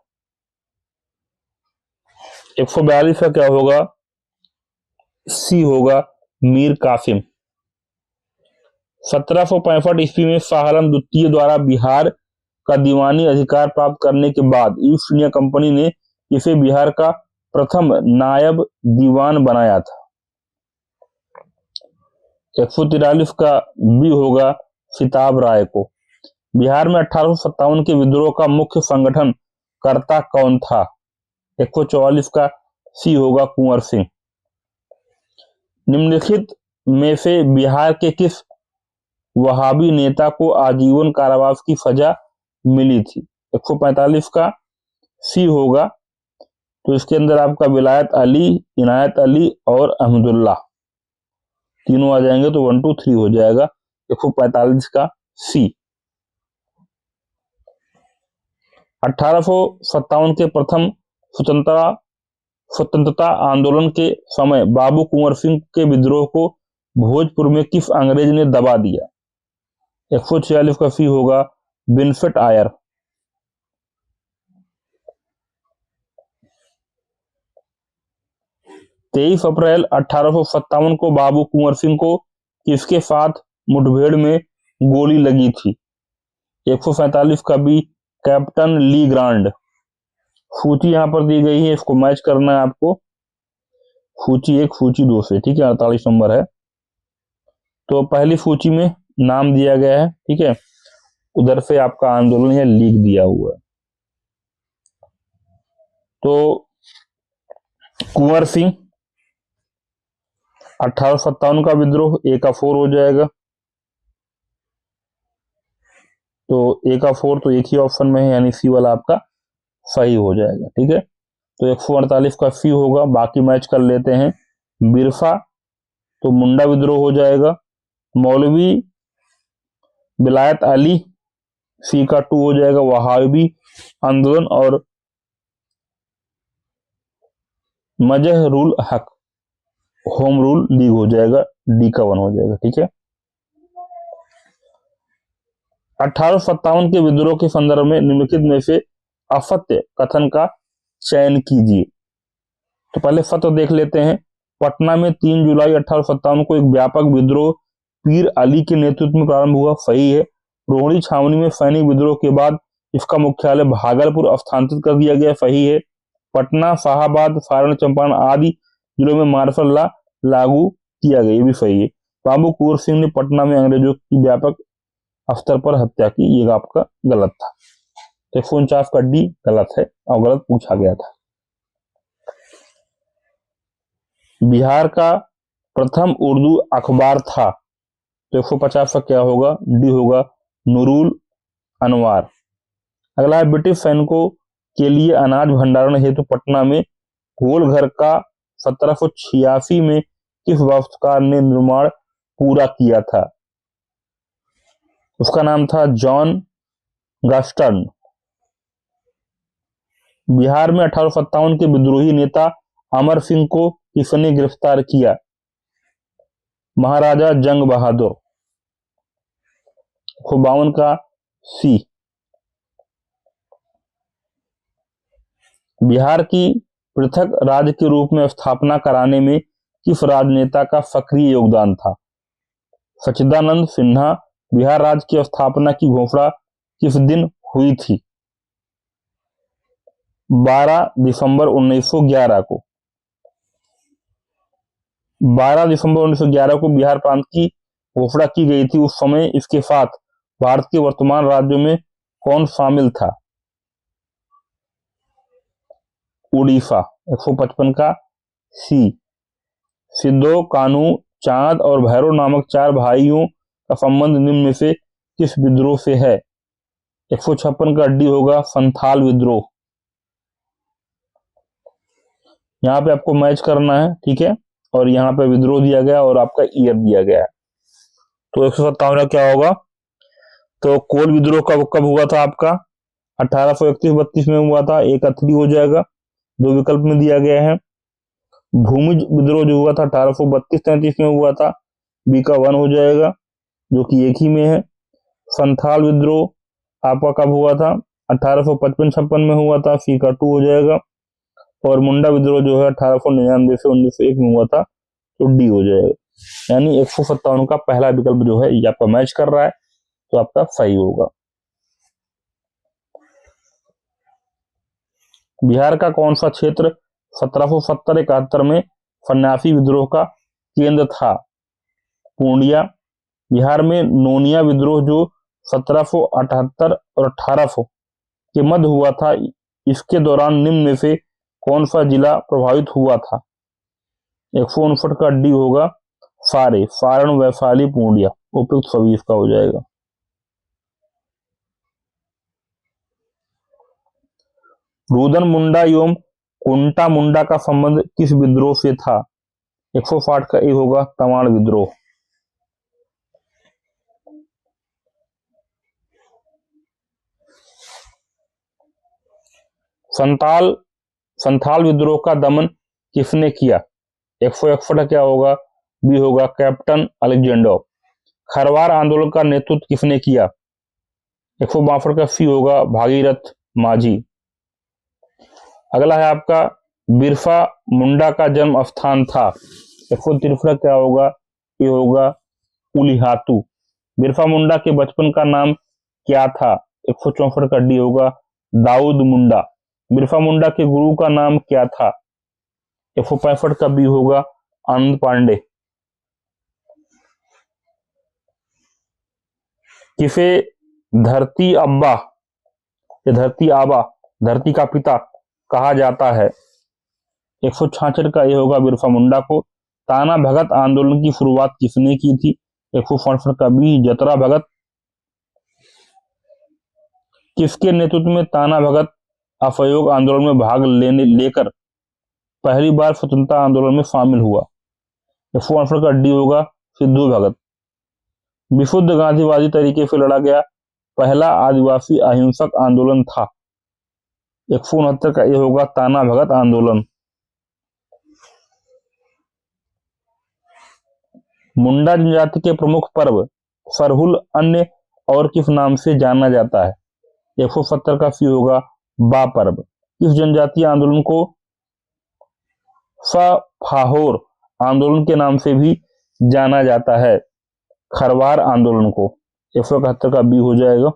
142 का क्या होगा? सी होगा मीर कासिम। 1765 ईस्वी में शाह आलम द्वितीय द्वारा बिहार का दीवानी अधिकार प्राप्त करने के बाद ईस्ट इंडिया कंपनी ने इसे बिहार का प्रथम नायब दीवान बनाया था। 143 का बी होगा सिताब राय को। बिहार में 1857 के विद्रोह का मुख्य संगठन कर्ता कौन था? 144 का सी होगा कुंवर सिंह। निम्नलिखित में से बिहार के किस वहाबी नेता को आजीवन कारावास की सजा मिली थी? 145 का सी होगा। तो इसके अंदर आपका विलायत अली, इनायत अली और अहमदुल्ला। तीनों आ जाएंगे तो 1 2 3 हो जाएगा 145 का सी। 1857 के प्रथम स्वतंत्रता आंदोलन के समय बाबू कुंवर सिंह के विद्रोह को भोजपुर में किस अंग्रेज ने दबा दिया? 146 का सी होगा विंसेंट आयर। 23 अप्रैल 1857 को बाबू कुंवर सिंह को किसके साथ मुठभेड़ में गोली लगी थी? 147 का बी कैप्टन ली ग्रांड। सूची यहां पर दी गई है, इसको मैच करना है आपको, सूची 1 सूची 2 से, ठीक है, 48 नंबर है। तो पहली सूची में नाम दिया गया है, ठीक है, उधर से आपका आंदोलन या लीग दिया हुआ है। तो कुंवर सिंह 1857 का विद्रोह ए का 4 हो जाएगा, तो ए का 4 तो एक ही ऑप्शन में है, यानी सी वाला आपका सही हो जाएगा, ठीक है। तो 148 का सी होगा, बाकी मैच कर लेते हैं। बिरसा तो मुंडा विद्रोह हो जाएगा। मौलवी विलायत अली सी का 2 हो जाएगा। वहाबी आंदोलन और मजहरुल हक होम रूल लीग हो जाएगा, डी का 1 हो जाएगा, ठीक है। 1857 के विद्रोह के संदर्भ में निम्नलिखित में से असत्य कथन का चयन कीजिए। तो पहले सत्य देख लेते हैं। पटना में 3 जुलाई 1857 को एक व्यापक विद्रोह पीर अली के नेतृत्व में प्रारंभ हुआ, सही है। रोहिणी छावनी में सैनिक विद्रोह के बाद इसका मुख्यालय भागलपुर स्थानांतरित कर दिया गया, सही है। पटना, शाहाबाद, सारण, चंपारण आदि जिलों में मार्शल लॉ लागू किया गया, ये भी सही है। बाबू कुंवर सिंह ने पटना में अंग्रेजों की व्यापक स्तर पर हत्या की, ये आपका गलत था। 149 का डी गलत है और गलत पूछा गया था। बिहार का प्रथम उर्दू अखबार था, तो 150 का क्या होगा? डी होगा नूरुल अनवार। अगला है ब्रिटिश सैनिकों के लिए अनाज भंडारण हेतु पटना में गोलघर का 1786 में किस वास्तुकार ने निर्माण पूरा किया था? उसका नाम था जॉन गास्टन। बिहार में 1857 के विद्रोही नेता अमर सिंह को किसने गिरफ्तार किया? महाराजा जंग बहादुर। 152 का सी। बिहार की पृथक राज्य के रूप में स्थापना कराने में किस राजनेता का सक्रिय योगदान था? सच्चिदानंद सिन्हा। बिहार राज्य की स्थापना की घोषणा किस दिन हुई थी? 12 दिसंबर 1911 को। 12 दिसंबर 1911 को बिहार प्रांत की घोषणा की गई थी। उस समय इसके साथ भारत के वर्तमान राज्यों में कौन शामिल था? उड़ीसा। 155 का सी। सिद्धो, कान्हू, चांद और भैरव नामक 4 भाइयों का संबंध निम्न में से किस विद्रोह से है? 156 का डी होगा संथाल विद्रोह। यहाँ पे आपको मैच करना है, ठीक है, और यहाँ पे विद्रोह दिया गया और आपका ईयर दिया गया है। तो 157 का क्या होगा? तो कोल विद्रोह कब हुआ था आपका? 1831-32 में हुआ था, एक 3 हो जाएगा, 2 विकल्प में दिया गया है। भूमिज विद्रोह जो हुआ था 1832-33 में हुआ था, बी का 1 हो जाएगा, जो कि एक ही में है। संथाल विद्रोह आपका कब हुआ था? 1855-56 में हुआ था, सी का 2 हो जाएगा। और मुंडा विद्रोह जो है 1899 से 1901 में हुआ था, तो डी हो जाएगा। यानी 157 का पहला विकल्प जो है ये आपका मैच कर रहा है, तो आपका सही होगा। बिहार का कौन सा क्षेत्र 1770-71 में सन्यासी विद्रोह का केंद्र था? पूर्णिया। बिहार में नोनिया विद्रोह जो 1778 और 1800 के मध्य हुआ था, इसके दौरान निम्न में से कौन सा जिला प्रभावित हुआ था? 159 का डी होगा सारण, वैशाली, पूर्णिया, उपयुक्त सभी इसका हो जाएगा। रुदन मुंडा एवं कुंटा मुंडा का संबंध किस विद्रोह से था? 160 का ए होगा तमाड़ विद्रोह। संथाल विद्रोह का दमन किसने किया? 161 क्या होगा? बी होगा कैप्टन अलेक्जेंडर। खरवार आंदोलन का नेतृत्व किसने किया? 162 का सी होगा भागीरथ माझी। अगला है आपका बिरसा मुंडा का जन्म स्थान था। 163 क्या होगा? ये होगा उलिहातू। बिरसा मुंडा के बचपन का नाम क्या था? 164 का डी होगा दाऊद मुंडा। बिरसा मुंडा के गुरु का नाम क्या था? 165 का बी होगा आनंद पांडे। किसे धरती अब्बा या धरती आबा, धरती का पिता कहा जाता है? 166 का ये होगा बिरसा मुंडा को। ताना भगत आंदोलन की शुरुआत किसने की थी? 167 का बी जतरा भगत। किसके नेतृत्व में ताना भगत असहयोग आंदोलन में भाग लेकर पहली बार स्वतंत्रता आंदोलन में शामिल हुआ? 168 का डी होगा सिद्धू भगत। विशुद्ध गांधीवादी तरीके से लड़ा गया पहला आदिवासी अहिंसक आंदोलन था? 169 का ये होगा ताना भगत आंदोलन। मुंडा जनजाति के प्रमुख पर्व सरहुल अन्य और किस नाम से जाना जाता है? 170 का सी होगा बा पर्व। किस जनजातीय आंदोलन को फाहोर आंदोलन के नाम से भी जाना जाता है? खरवार आंदोलन को। 171 का बी हो जाएगा।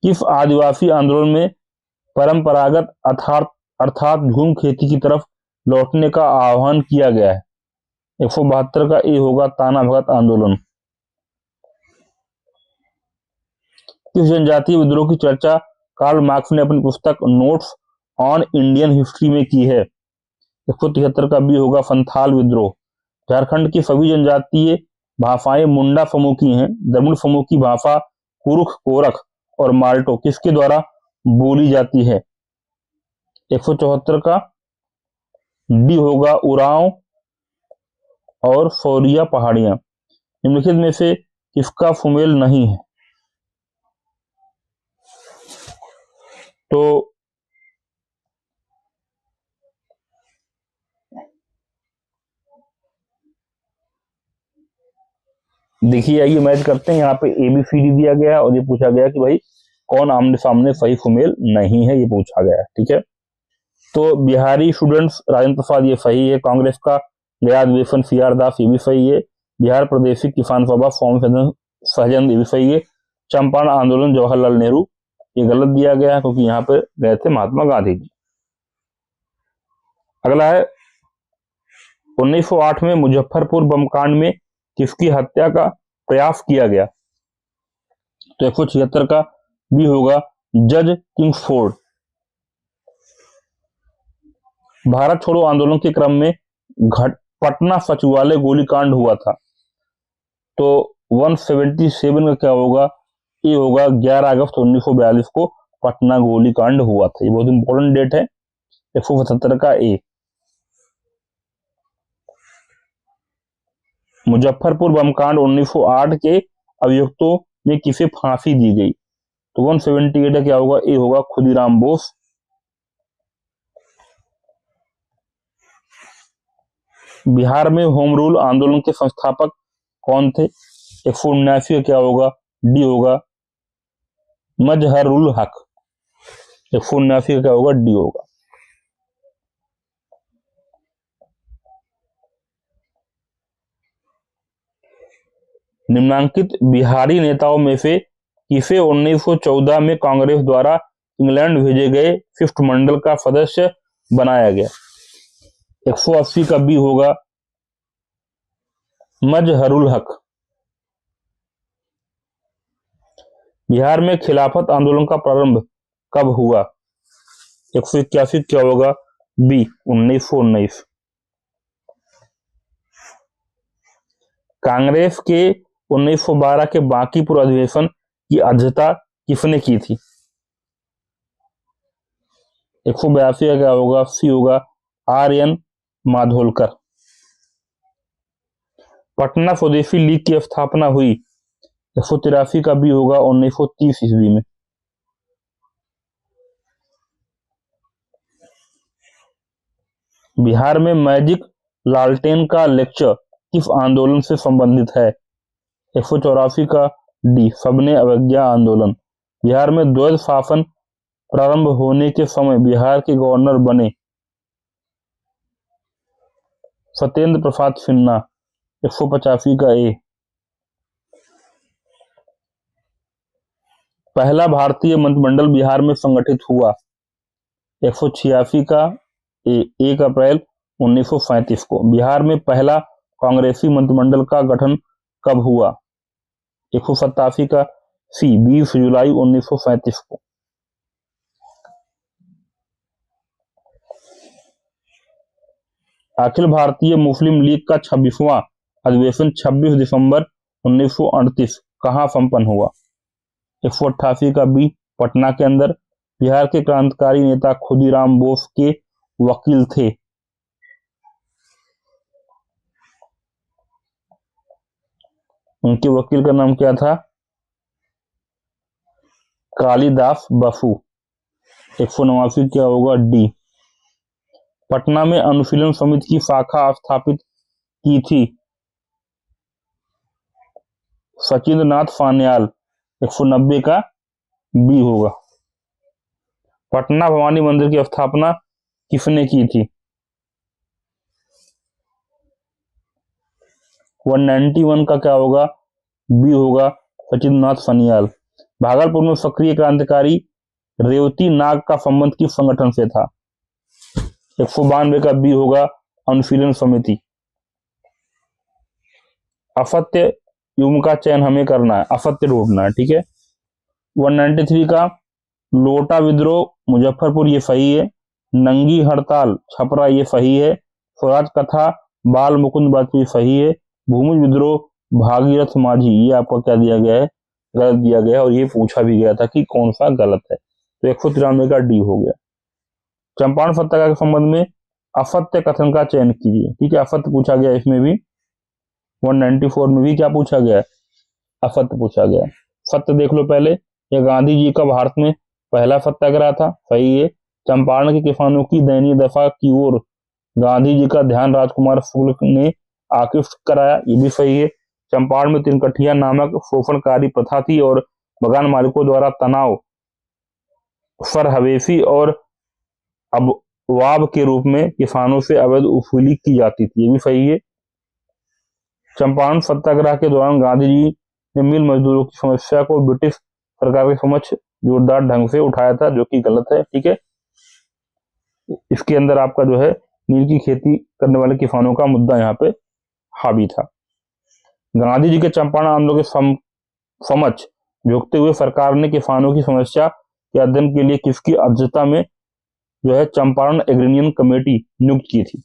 किस आदिवासी आंदोलन में परंपरागत अर्थात झूम खेती की तरफ लौटने का आह्वान किया गया है? 172 का ए होगा ताना भगत आंदोलन। किस जनजातीय विद्रोह की चर्चा कार्ल मार्क्स ने अपनी पुस्तक नोट्स ऑन इंडियन हिस्ट्री में की है? 173 का बी होगा संथाल विद्रोह। झारखंड की सभी जनजातीय भाषाएं मुंडा समूह की हैं। द्रविड़ समूह की भाषा कुरुख, कोरख और माल्टो किसके द्वारा बोली जाती है? 174 का डी होगा उरांव और सौरिया पहाड़ियां। निम्नलिखित में से किसका सुमेल नहीं है? तो देखिए आइए मैच करते हैं। यहाँ पे ABCD दिया गया है और ये पूछा गया कि भाई कौन आमने सामने सही सुमेल नहीं है, ये पूछा गया है। ठीक है, तो बिहारी स्टूडेंट्स राजेंद्र प्रसाद ये सही है। कांग्रेस का गया अधिवेशन CR दास ये भी सही है। बिहार प्रदेशिक किसान सभा स्वामी सहजन ये भी सही है। चंपारण आंदोलन जवाहरलाल नेहरू ये गलत दिया गया है क्योंकि यहाँ पे गए थे महात्मा गांधी जी। अगला है 1908 में मुजफ्फरपुर बम कांड में किसकी हत्या का प्रयास किया गया? तो 176 का बी होगा जज किंग्सफोर्ड। भारत छोड़ो आंदोलन के क्रम में पटना सचिवालय गोलीकांड हुआ था, तो 177 का क्या होगा? ये होगा 11 अगस्त 1942 को पटना गोलीकांड हुआ था। ये बहुत इंपॉर्टेंट डेट है। 175 का ए। मुजफ्फरपुर बमकांड 1908 के अभियुक्तों में किसे फांसी दी गई? तो 178 क्या होगा? ए होगा खुदीराम बोस। बिहार में होम रूल आंदोलन के संस्थापक कौन थे? 179 क्या होगा? डी होगा मजहरुल हक। 179 क्या होगा? डी होगा। निम्नांकित बिहारी नेताओं में से किसे 1914 में कांग्रेस द्वारा इंग्लैंड भेजे गए फिफ्थ मंडल का सदस्य बनाया गया? 180 का बी होगा मजहरुल हक। बिहार में खिलाफत आंदोलन का प्रारंभ कब हुआ? 181 क्या होगा? बी 1919। कांग्रेस के 1912 के बांकीपुर अधिवेशन की अध्यक्षता किसने की थी? 182 का क्या होगा? सी होगा RN माधोलकर। पटना स्वदेशी लीग की स्थापना हुई 183 का बी होगा 1930 ईस्वी में। बिहार में मैजिक लालटेन का लेक्चर किस आंदोलन से संबंधित है? 184 का डी सबने अवज्ञा आंदोलन। बिहार में द्वैध शासन प्रारंभ होने के समय बिहार के गवर्नर बने सत्येंद्र प्रसाद सिन्हा। 185 का ए। पहला भारतीय मंत्रिमंडल बिहार में संगठित हुआ 186 का ए 1 अप्रैल 1937 को। बिहार में पहला कांग्रेसी मंत्रिमंडल का गठन कब हुआ? 187 का सी 20 जुलाई 1937 को। अखिल भारतीय मुस्लिम लीग का 26वां अधिवेशन 26 दिसंबर 1938 कहां संपन्न हुआ? 188 का बी पटना के अंदर। बिहार के क्रांतिकारी नेता खुदीराम बोस के वकील थे। उनके वकील का नाम क्या था? कालिदास बसु। 189 क्या होगा? डी। पटना में अनुशीलन समिति की शाखा स्थापित की थी सचिंद्र नाथ सान्याल। 190 का बी होगा। पटना भवानी मंदिर की स्थापना किसने की थी? 191 का क्या होगा? बी होगा सचिंद्र नाथ सान्याल। भागलपुर में सक्रिय क्रांतिकारी रेवती नाग का संबंध किस संगठन से था? 192 का बी होगा अनुशीलन समिति। असत्य युग्म का चयन हमें करना है, असत्य ढूंढना है, ठीक है। 193 का लोटा विद्रोह मुजफ्फरपुर, ये सही है। नंगी हड़ताल छपरा, ये सही है। स्वराज कथा बाल मुकुंद बाजपेयी, सही है। भूमि विद्रोह भागीरथ माझी, ये आपको क्या दिया गया है? गलत दिया गया है, और ये पूछा भी गया था कि कौन सा गलत है, तो 193 का डी हो गया। चंपारण सत्याग्रह के संबंध में असत्य कथन का चयन कीजिए, ठीक है। असत्य पूछा गया इसमें भी। 194 में भी क्या पूछा गया है? असत्य पूछा गया है। सत्य देख लो पहले, यह गांधी जी का भारत में पहला सत्याग्रह था, सही है। चंपारण के किसानों की दयनीय दशा की ओर गांधी जी का ध्यान राजकुमार शुक्ल ने आकृष्ट कराया, ये भी सही है। चंपारण में तिनकठिया नामक शोषणकारी प्रथा थी और बगान मालिकों द्वारा तनाव सरहवेशी और अबवाब के रूप में किसानों से अवैध वसूली की जाती थी, ये भी सही है। चंपारण सत्याग्रह के दौरान गांधी जी ने मिल मजदूरों की समस्या को ब्रिटिश सरकार के समक्ष जोरदार ढंग से उठाया था, जो कि गलत है, ठीक है। इसके अंदर आपका जो है नील की खेती करने वाले किसानों का मुद्दा यहाँ पे हावी था। गांधी जी के चंपारण आंदोलन के समक्ष झुकते हुए सरकार ने किसानों की समस्या के अध्ययन के लिए किसकी अध्यक्षता में जो है चंपारण एग्रीनियन कमेटी नियुक्त की थी?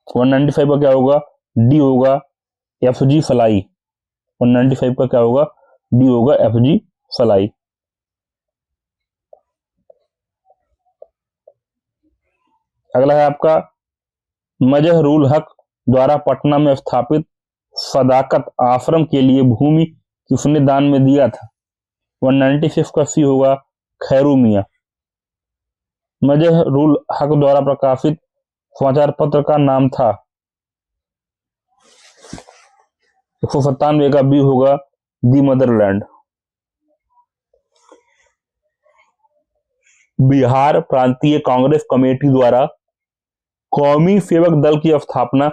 195 का क्या होगा? डी होगा एफजी फलाई। 195 का क्या होगा? डी होगा एफजी फलाई। अगला है आपका मजहरूल हक द्वारा पटना में स्थापित सदाकत आश्रम के लिए भूमि किसने दान में दिया था? 196 का सी होगा खैरू मियां। मजहरूल हक द्वारा प्रकाशित समाचार पत्र का नाम था? 197 का बी होगा दी मदरलैंड। बिहार प्रांतीय कांग्रेस कमेटी द्वारा कौमी सेवक दल की स्थापना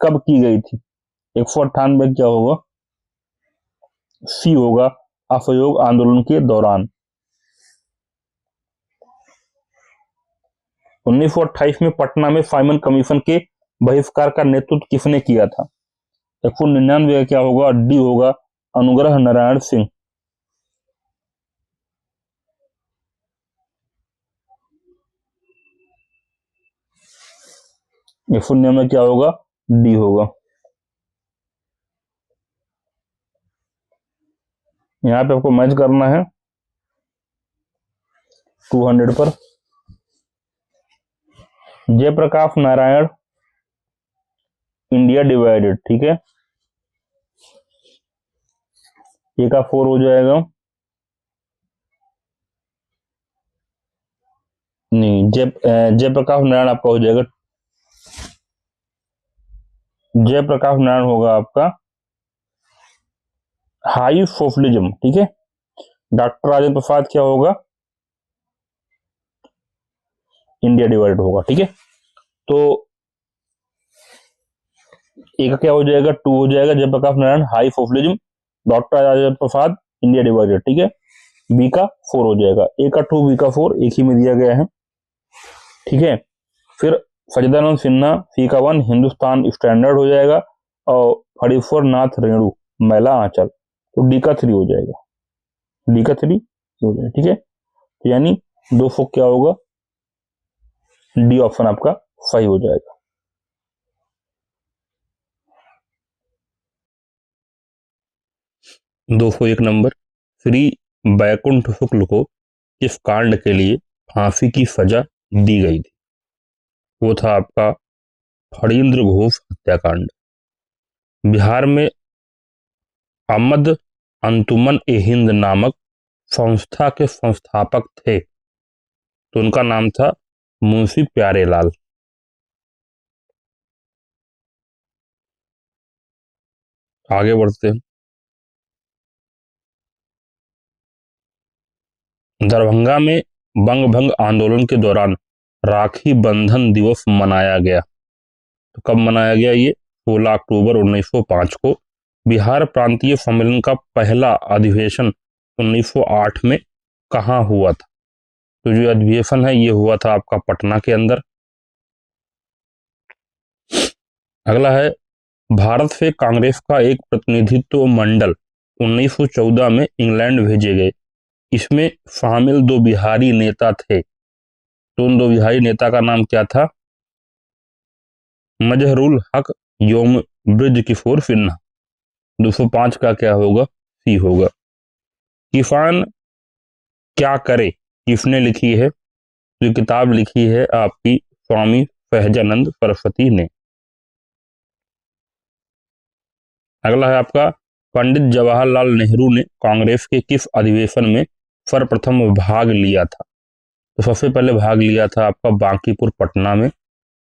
कब की गई थी? 198 क्या होगा? सी होगा असहयोग आंदोलन के दौरान। 1928 में पटना में साइमन कमीशन के बहिष्कार का नेतृत्व किसने किया था? 199 क्या होगा? डी होगा अनुग्रह नारायण सिंह। 199 क्या होगा? डी होगा। यहाँ पे आपको मैच करना है 200 पर। जयप्रकाश नारायण, इंडिया डिवाइडेड, ठीक है, ए का 4 हो जाएगा। नहीं, जयप्रकाश नारायण आपका हो जाएगा, जयप्रकाश नारायण होगा आपका हाई सोशलिज्म, ठीक है। डॉक्टर राजेंद्र प्रसाद क्या होगा, इंडिया डिवाइडेड होगा, ठीक है। तो ए का क्या हो जाएगा, 2 हो जाएगा, Jayaprakash Narayan why socialism, doctor Rajendra Prasad India divided, ठीक है। बी का 4 हो जाएगा, ए का 2 बी का 4 एक ही में दिया गया है, ठीक है। फिर सच्चिदानंद सिन्हा सी का 1 हिंदुस्तान स्टैंडर्ड हो जाएगा, और फणीश्वर नाथ रेणु मैला आंचल, तो डी का 3 हो जाएगा, डी का 3 हो जाएगा, ठीक है। तो यानी 200 क्या होगा, डी ऑप्शन आपका सही हो जाएगा। 201 नंबर, श्री बैकुंठ शुक्ल को किस कांड के लिए फांसी की सजा दी गई थी? वो था आपका फणींद्र घोष हत्याकांड। बिहार में अहमद अंजुमन ए हिंद नामक संस्था के संस्थापक थे, तो उनका नाम था मुंशी प्यारेलाल। आगे बढ़ते हैं। दरभंगा में बंग भंग आंदोलन के दौरान राखी बंधन दिवस मनाया गया, तो कब मनाया गया ये, 16 अक्टूबर 1905 को। बिहार प्रांतीय सम्मेलन का पहला अधिवेशन 1908 में कहाँ हुआ था? तो जो अधिवेशन है ये हुआ था आपका पटना के अंदर। अगला है, भारत से कांग्रेस का एक प्रतिनिधित्व मंडल 1914 में इंग्लैंड भेजे गए, इसमें शामिल 2 बिहारी नेता थे, तो उन 2 बिहारी नेता का नाम क्या था? मजहरुल हक योम ब्रिज किशोर सिन्हा। 205 का क्या होगा, सी होगा। किसान क्या करे किसने लिखी है? जो किताब लिखी है आपकी स्वामी सहजानंद सरस्वती ने। अगला है आपका, पंडित जवाहरलाल नेहरू ने कांग्रेस के किस अधिवेशन में सर्वप्रथम भाग लिया था? तो सबसे पहले भाग लिया था आपका बांकीपुर पटना में।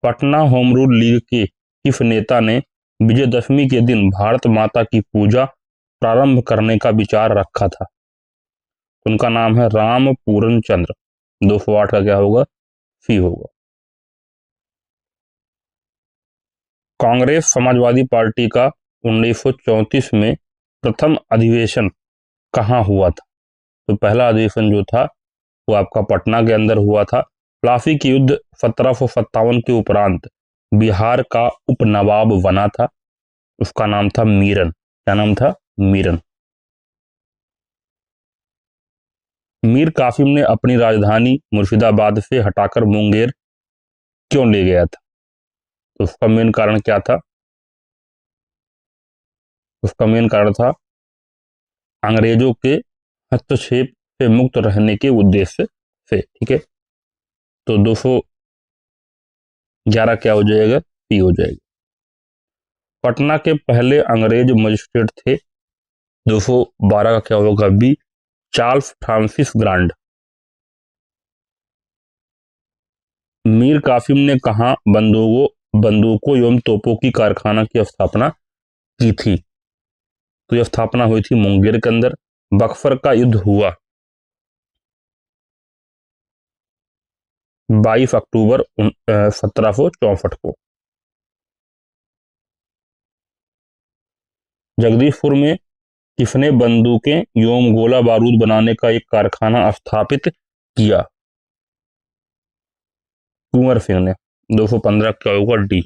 पटना होम रूल लीग के किस नेता ने विजयदशमी के दिन भारत माता की पूजा प्रारंभ करने का विचार रखा था? उनका नाम है राम पूरन चंद्र। 208 का क्या होगा, सी होगा। कांग्रेस समाजवादी पार्टी का 1934 में प्रथम अधिवेशन कहाँ हुआ था? तो पहला अधिवेशन जो था वो आपका पटना के अंदर हुआ था। प्लासी की युद्ध 1757 के उपरांत बिहार का उपनवाब बना था, उसका नाम था मीरन। क्या नाम था? मीरन। मीर कासिम ने अपनी राजधानी मुर्शिदाबाद से हटाकर मुंगेर क्यों ले गया था? तो उसका मेन कारण क्या था? उसका मेन कारण था अंग्रेजों के हस्तक्षेप से मुक्त रहने के उद्देश्य से, ठीक है। तो 211 क्या हो जाएगा, पी हो जाएगा। पटना के पहले अंग्रेज मजिस्ट्रेट थे, 212 का क्या होगा, B, Charles Francis Grant. Mir Qasim ने कहा बंदूकों एवं तोपों की कारखाना की स्थापना की थी? तो यह स्थापना हुई थी मुंगेर के अंदर। बक्सर का युद्ध हुआ 22 अक्टूबर 1764 को। जगदीशपुर में किसने बंदूकें एवं गोला बारूद बनाने का एक कारखाना स्थापित किया? कुंवर सिंह ने। 215 क्या होगा, डी।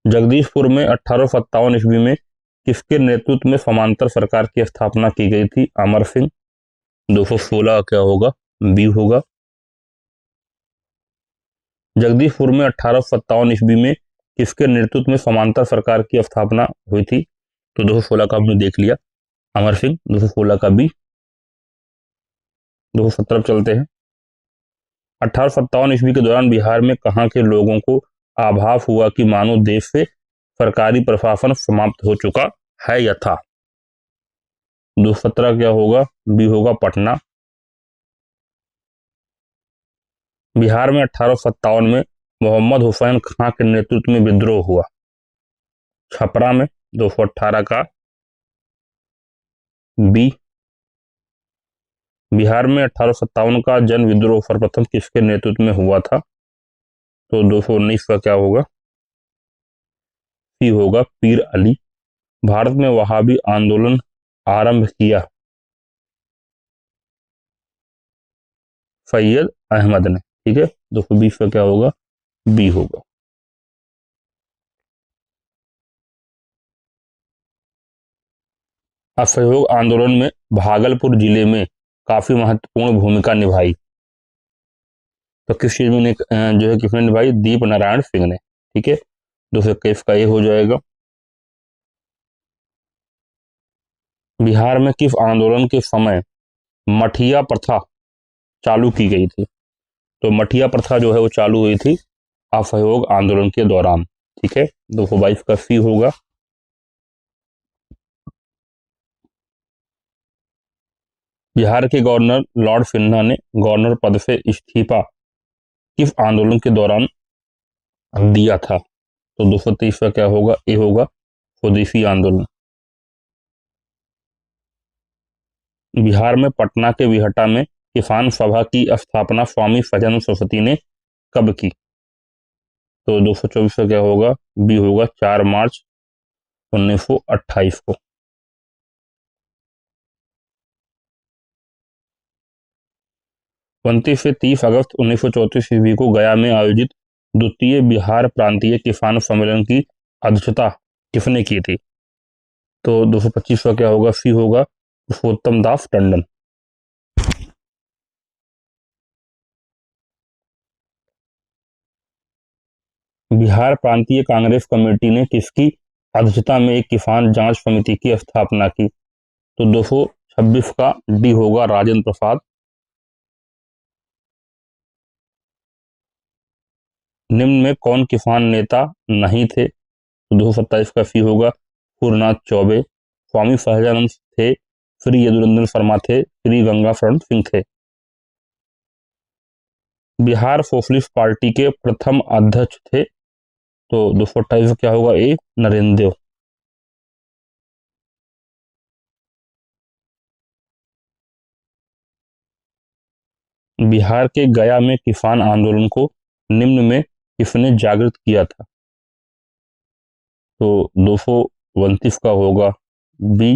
जगदीशपुर में 1857 ईस्वी में किसके नेतृत्व में समांतर सरकार की स्थापना की गई थी? अमर सिंह। 216 क्या होगा, बी होगा। जगदीशपुर में 1857 ईस्वी में किसके नेतृत्व में समांतर सरकार की स्थापना हुई थी? तो 216 का हमने देख लिया, अमर सिंह। 216 का बी। 217 चलते हैं। 1857 ईस्वी के दौरान बिहार में कहाँ के लोगों को आभास हुआ कि मानो देश से सरकारी प्रशासन समाप्त हो चुका है या था? 217 क्या होगा? बी होगा पटना। बिहार में 1857 में मोहम्मद हुसैन खां के नेतृत्व में विद्रोह हुआ। छपरा में 218 का बी। बिहार में 1857 का जन विद्रोह सर्वप्रथम किसके नेतृत्व में हुआ था? तो 219 का क्या होगा? सी होगा पीर अली। भारत में वहाबी आंदोलन आरंभ किया सैयद अहमद ने। ठीक है, 220 का क्या होगा? बी होगा। असहयोग आंदोलन में भागलपुर जिले में काफी महत्वपूर्ण भूमिका निभाई। तो किस चीज में जो है किसने निभाई? दीप नारायण सिंह ने। ठीक है, 221 का ये हो जाएगा। बिहार में किस आंदोलन के समय मठिया प्रथा चालू की गई थी? तो मठिया प्रथा जो है वो चालू हुई थी असहयोग आंदोलन के दौरान। ठीक है, 222 का सी होगा। बिहार के गवर्नर लॉर्ड सिन्हा ने गवर्नर पद से इस्तीफा किस आंदोलन के दौरान दिया था? तो 223 का क्या होगा? ए होगा स्वदेशी आंदोलन। बिहार में पटना के बिहटा में किसान सभा की स्थापना स्वामी सदानंद सरस्वती ने कब की? तो 224 का क्या होगा? बी होगा 4 मार्च 1928 को। 29 से 30 अगस्त 1934 ईस्वी को गया में आयोजित द्वितीय बिहार प्रांतीय किसान सम्मेलन की अध्यक्षता किसने की थी? तो 225 का क्या होगा? सी होगा पुरुषोत्तम दास टंडन। बिहार प्रांतीय कांग्रेस कमेटी ने किसकी अध्यक्षता में एक किसान जांच समिति की स्थापना की? तो 226 का डी होगा राजेंद्र प्रसाद। निम्न में कौन किसान नेता नहीं थे? तो 227 का सी होगा पूर्णनाथ चौबे। स्वामी सहजानंद थे, श्री यदुरंजन शर्मा थे, श्री गंगा शरण सिंह थे। बिहार सोशलिस्ट पार्टी के प्रथम अध्यक्ष थे? तो 228 क्या होगा? ए नरेंद्र देव। बिहार के गया में किसान आंदोलन को निम्न में किसने जागृत किया था? तो 229 का होगा बी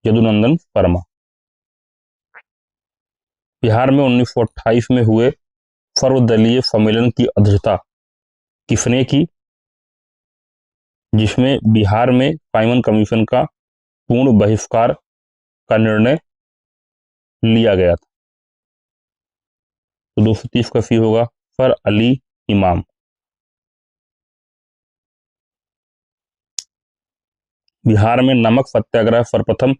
यदुनंदन शर्मा। बिहार में 1928 में हुए सर्वदलीय सम्मेलन की अध्यक्षता किसने की, जिसमें बिहार में साइमन कमीशन का पूर्ण बहिष्कार का निर्णय लिया गया था? तो 230 का सी होगा सर अली इमाम। बिहार में नमक सत्याग्रह सर्वप्रथम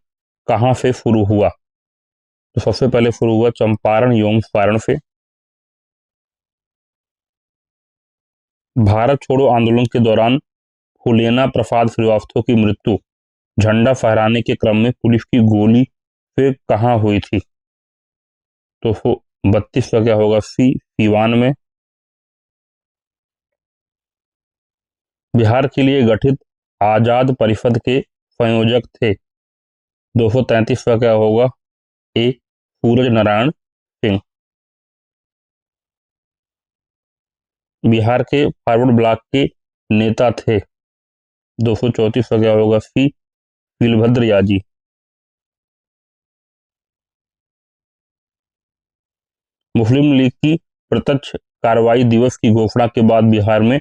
कहां से शुरू हुआ? तो सबसे पहले शुरू हुआ चंपारण एवं सारण से। भारत छोड़ो आंदोलन के दौरान फुलेना प्रसाद श्रीवास्तव की मृत्यु झंडा फहराने के क्रम में पुलिस की गोली से कहां हुई थी? तो 32 का क्या होगा? सी सीवान में। बिहार के लिए गठित आजाद परिषद के संयोजक थे? 233 का क्या होगा? ए सूरज नारायण सिंह। बिहार के फॉरवर्ड ब्लॉक के नेता थे? 234 का क्या होगा? सी वीरभद्र याजी। मुस्लिम लीग की प्रत्यक्ष कार्रवाई दिवस की घोषणा के बाद बिहार में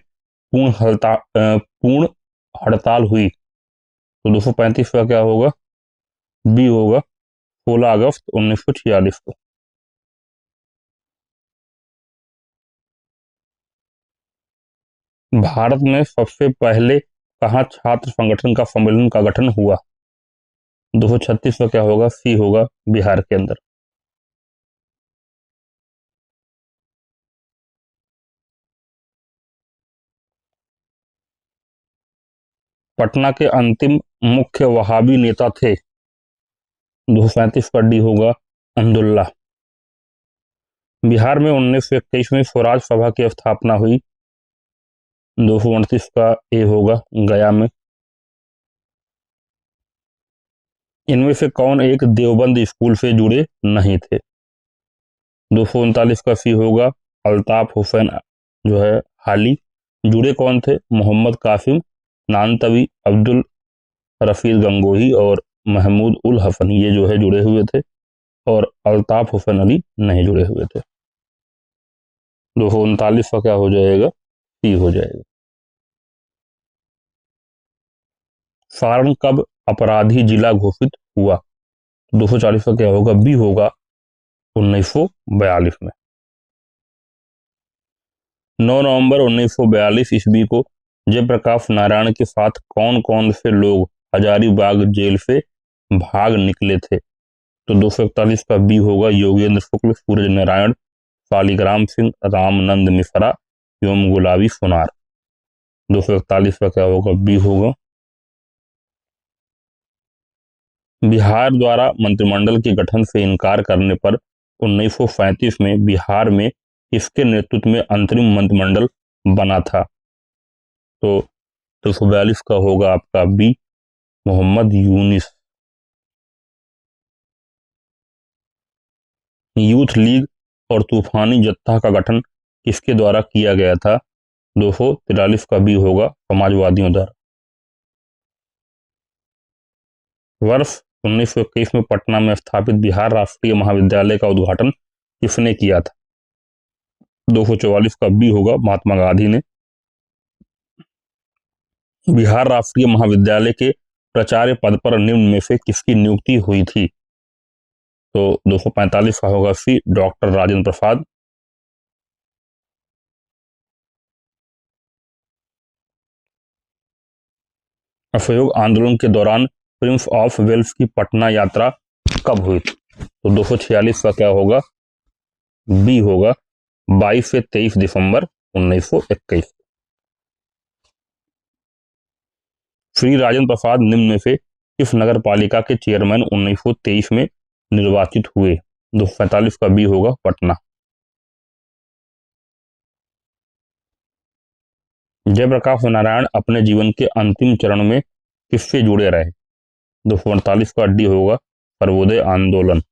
पूर्ण हड़ताल हुई। तो 235 का क्या होगा? बी होगा 16 अगस्त 1946 को। भारत में सबसे पहले कहाँ छात्र संगठन का सम्मेलन का गठन हुआ? 236 का क्या होगा? सी होगा बिहार के अंदर। पटना के अंतिम मुख्य वहाबी नेता थे। 235 का डी होगा अहमदुल्ला। बिहार में 1921 में स्वराज सभा की स्थापना हुई। 229 का ए होगा गया में। इनमें से कौन एक देवबंद स्कूल से जुड़े नहीं थे। 239 का सी होगा अल्ताफ हुसैन जो है हाली। जुड़े कौन थे? मोहम्मद कासिम नानतवी, अब्दुल रफीक गंगोही और महमूद उल हसन, ये जो है जुड़े हुए थे, और अल्ताफ हुसैन अली नहीं जुड़े हुए थे। 239 का क्या हो जाएगा? सी हो जाएगा। सारण कब अपराधी जिला घोषित हुआ? 240 का क्या होगा? बी होगा 1942 में। 9 नवंबर 1942 ईस्वी को जयप्रकाश नारायण के साथ कौन कौन से लोग हजारीबाग जेल से भाग निकले थे? तो 241 का बी होगा योगेंद्र शुक्ल, सूरज नारायण, शालिग्राम सिंह, रामनंद मिश्रा एवं गुलाबी सोनार। 241 का क्या होगा? बी होगा। बिहार द्वारा मंत्रिमंडल के गठन से इनकार करने पर 1937 में बिहार में किसके नेतृत्व में अंतरिम मंत्रिमंडल बना था? तो 242 का होगा आपका B Mohammad Yunus. Youth league और तूफानी जत्था का गठन किसके द्वारा किया गया था? 243 का बी होगा समाजवादियों द्वारा। वर्ष 1921 में पटना में स्थापित बिहार राष्ट्रीय महाविद्यालय का उद्घाटन किसने किया था? 244 का बी होगा महात्मा गांधी ने। बिहार राष्ट्रीय महाविद्यालय के प्राचार्य पद पर निम्न में से किसकी नियुक्ति हुई थी? तो 245 का होगा सी डॉक्टर राजेंद्र प्रसाद। असहयोग आंदोलन के दौरान प्रिंस ऑफ वेल्स की पटना यात्रा कब हुई थी? तो 246 का क्या होगा? बी होगा 22 से 23 दिसंबर 1921। श्री राजेंद्र प्रसाद निम्न में से किस नगर पालिका के चेयरमैन 1923 में निर्वाचित हुए? 245 का बी होगा पटना। जयप्रकाश नारायण अपने जीवन के अंतिम चरण में किससे जुड़े रहे? 248 का डी होगा सर्वोदय आंदोलन।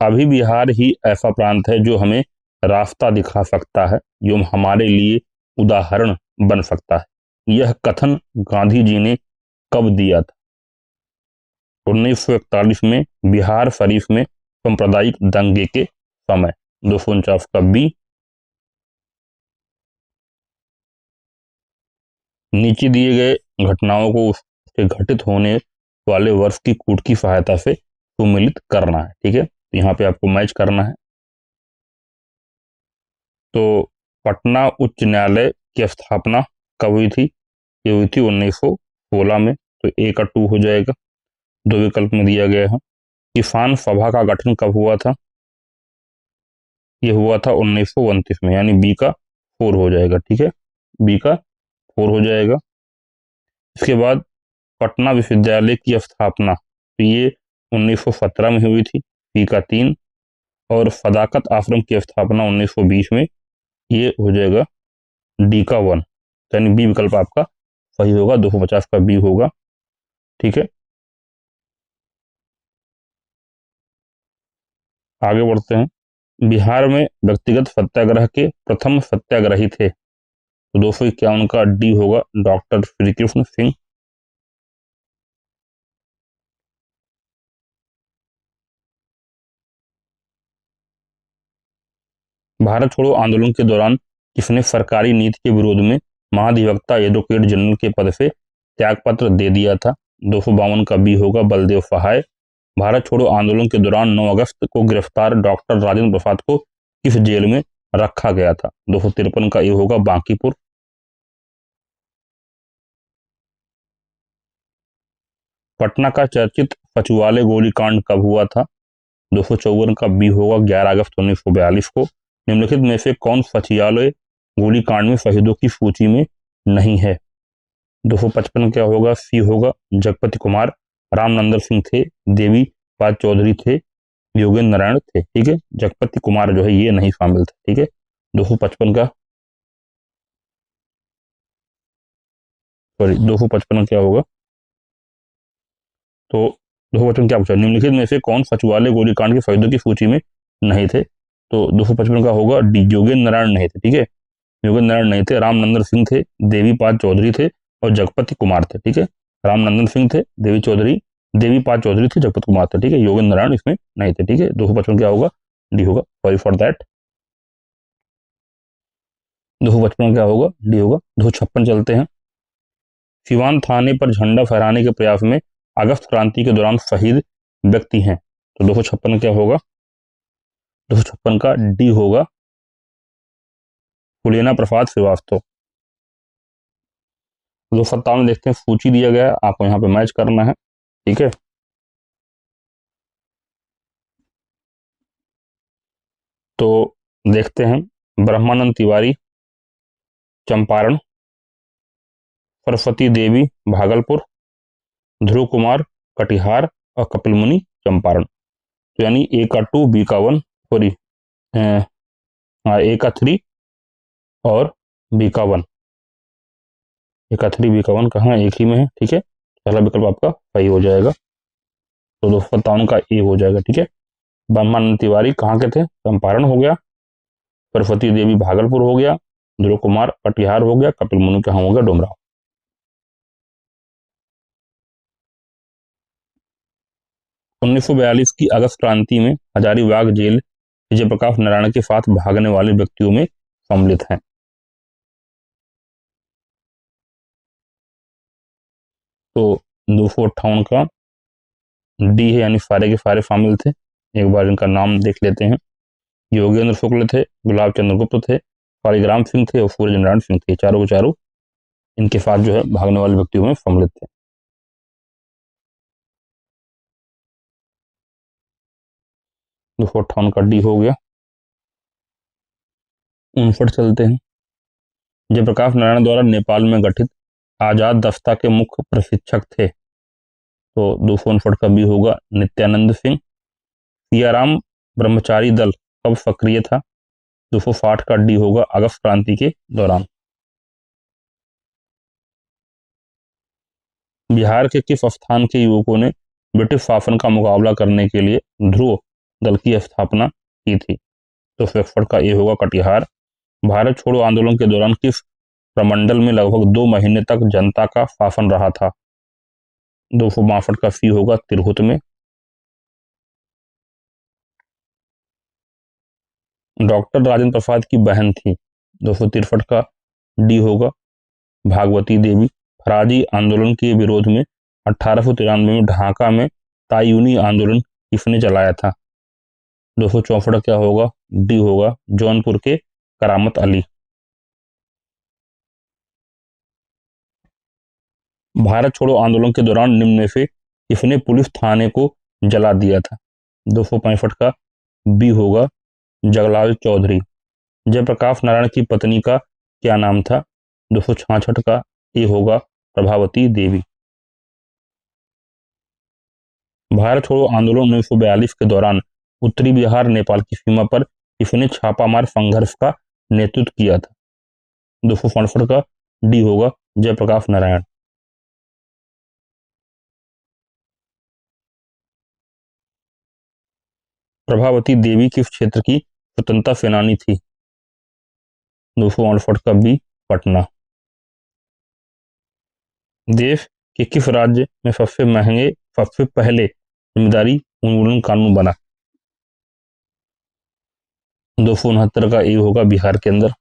अभी बिहार ही ऐसा प्रांत है जो हमें रास्ता दिखा सकता है, जो हमारे लिए उदाहरण बन सकता है। यह कथन गांधी जी ने कब दिया था? 1941 में बिहार शरीफ में सांप्रदायिक दंगे के समय। 249 का बी। नीचे दिए गए घटनाओं को उसके घटित होने वाले वर्ष की कूट की सहायता से सुमेलित करना है। ठीक है, यहाँ पे आपको मैच करना है। तो पटना उच्च न्यायालय की स्थापना कब हुई थी? ये हुई थी 1916 में। तो ए का 2 हो जाएगा। दो विकल्प में दिया गया है। किसान सभा का गठन कब हुआ था? ये हुआ था 1929 में, यानी बी का 4 हो जाएगा। ठीक है, बी का 4 हो जाएगा। इसके बाद पटना विश्वविद्यालय की स्थापना तो ये 1917 में हुई थी, बी का 3। और सदाकत आश्रम की स्थापना 1920 में, ये हो जाएगा डी का 1, यानी बी विकल्प आपका सही होगा। 250 का बी होगा। ठीक है, आगे बढ़ते हैं। बिहार में व्यक्तिगत सत्याग्रह के प्रथम सत्याग्रही थे, तो 251 का डी होगा डॉक्टर श्री कृष्ण सिंह। भारत छोड़ो आंदोलन के दौरान किसने सरकारी नीति के विरोध में महाधिवक्ता एडवोकेट जनरल के पद से त्यागपत्र दे दिया था? 252 का बी होगा बलदेव सहाय। भारत छोड़ो आंदोलन के दौरान 9 अगस्त को गिरफ्तार डॉक्टर राजेंद्र प्रसाद को किस जेल में रखा गया था? 253 का ए होगा बांकीपुर। पटना का चर्चित सचिवालय गोलीकांड कब हुआ था? 254 का बी होगा 11 अगस्त 1942 को। निम्नलिखित में से कौन सचिवालय गोलीकांड में शहीदों की सूची में नहीं है? 255 क्या होगा? सी होगा जगपति कुमार, रामनंदन सिंह थे, देवी पाद चौधरी थे, योगेंद्र नारायण थे। ठीक है, जगपति कुमार जो है ये नहीं शामिल थे। ठीक है, 255 का, सॉरी 255 क्या होगा? तो 255 क्या पूछा? निम्नलिखित में से कौन सचिवालय गोलीकांड के शहीदों की सूची में नहीं थे? तो 255 का होगा डी, योगेंद्र नारायण नहीं थे। ठीक है, योगेंद्र नारायण नहीं थे, रामनंदन सिंह थे, देवीपाद चौधरी थे और जगपति कुमार थे। ठीक है, रामनंदन सिंह थे, देवीपाद चौधरी थे, जगपति कुमार थे। ठीक है, योगेंद्र नारायण इसमें नहीं थे। ठीक है, 255 क्या होगा? डी होगा, सॉरी फॉर दैट। 255 क्या होगा? डी होगा। 256 चलते हैं। सिवान थाने पर झंडा फहराने के प्रयास में अगस्त क्रांति के दौरान शहीद व्यक्ति हैं। तो 256 क्या होगा? 256 का डी होगा, फुलेना प्रसाद श्रीवास्तव। 257 देखते हैं, सूची दिया गया है, आपको यहाँ पे मैच करना है। ठीक है, तो देखते हैं, ब्रह्मानंद तिवारी चंपारण, सरस्वती देवी भागलपुर, ध्रुव कुमार कटिहार और कपिल मुनि चंपारण। तो यानी ए का 2, बी का 1, सॉरी ए का 3 और बी का 1। ए का 3 बी का 1 कहाँ? एक ही में है। ठीक है, पहला विकल्प आपका सही हो जाएगा, तो 257 का ए हो जाएगा। ठीक है, ब्रह्मानंद तिवारी कहाँ के थे? चंपारण हो गया, सरस्वती देवी भागलपुर हो गया, ध्रुव कुमार कटिहार हो गया, कपिल मुनि कहाँ हो गया? डुमराव। 1942 की अगस्त क्रांति में हजारीबाग जेल जयप्रकाश नारायण के साथ भागने वाले व्यक्तियों में सम्मिलित हैं। तो 258 का डी है, यानी सारे के सारे शामिल थे। एक बार इनका नाम देख लेते हैं। योगेंद्र शुक्ल थे, गुलाब चंद्र गुप्त थे, शालिग्राम सिंह थे और सूर्य नारायण सिंह थे। चारों के चारों इनके साथ जो है भागने वाले व्यक्तियों में सम्मिलित थे। 258 का डी हो गया। 59 चलते हैं। जयप्रकाश नारायण द्वारा नेपाल में गठित आजाद दस्ता के मुख्य प्रशिक्षक थे। तो 259 का बी होगा नित्यानंद सिंह। सियाराम ब्रह्मचारी दल कब सक्रिय था? 260 का डी होगा अगस्त क्रांति के दौरान। बिहार के किस स्थान के युवकों ने ब्रिटिश शासन का मुकाबला करने के लिए ध्रुव दल की स्थापना की थी? तो 61 का ए होगा कटिहार। भारत छोड़ो आंदोलन के दौरान किस प्रमंडल में लगभग 2 महीने तक जनता का शासन रहा था? 262 का सी होगा तिरहुत में। डॉक्टर राजेंद्र प्रसाद की बहन थी। 263 का डी होगा भागवती देवी। फराजी आंदोलन के विरोध में 1893 में ढाका में तायूनी आंदोलन किसने चलाया था? 264 क्या होगा? डी होगा जौनपुर के करामत अली। भारत छोड़ो आंदोलन के दौरान निम्न में से किसने पुलिस थाने को जला दिया था? 265 का बी होगा जगलाल चौधरी। जयप्रकाश नारायण की पत्नी का क्या नाम था? 266 का ए होगा प्रभावती देवी। भारत छोड़ो आंदोलन 1942 के दौरान उत्तरी बिहार नेपाल की सीमा पर किसने छापामार संघर्ष का नेतृत्व किया था? 267 का डी होगा जयप्रकाश नारायण। प्रभावती देवी किस क्षेत्र की स्वतंत्रता सेनानी थी? 268 का बी पटना। देश के किस राज्य में सबसे पहले जिम्मेदारी उन्मूलन कानून बना? 269 का ए होगा बिहार के अंदर।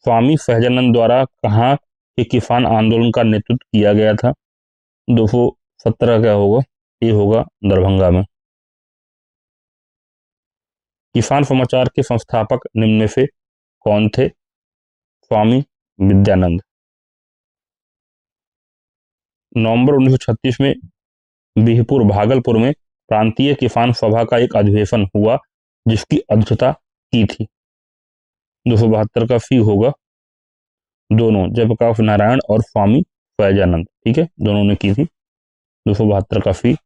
स्वामी सहजानंद द्वारा कहाँ के किसान आंदोलन का नेतृत्व किया गया था? 217 क्या होगा? ए होगा दरभंगा में। किसान समाचार के संस्थापक निम्न में से कौन थे? स्वामी विद्यानंद। नवंबर 1936 में बिहपुर भागलपुर में प्रांतीय किसान सभा का एक अधिवेशन हुआ जिसकी अध्यक्षता की थी। 272 का सी होगा दोनों, जयप्रकाश नारायण और स्वामी फैजानंद, ठीक है, दोनों ने की थी। 272 का सी।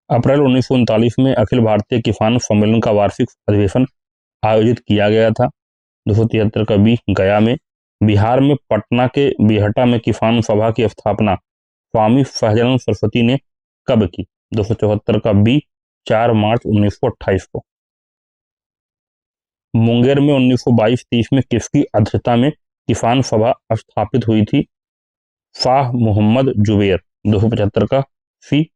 अप्रैल 1939 में अखिल भारतीय किसान सम्मेलन का वार्षिक अधिवेशन आयोजित किया गया था। 273 का बी, गया में। बिहार में पटना के बिहटा में किसान सभा की स्थापना स्वामी सहजानंद सरस्वती ने कब की? 274 का बी, 4 मार्च 1928 को। मुंगेर में 1922-23 में किसकी अध्यक्षता में किसान सभा स्थापित हुई थी? शाह मोहम्मद जुबैर। 275 का सी।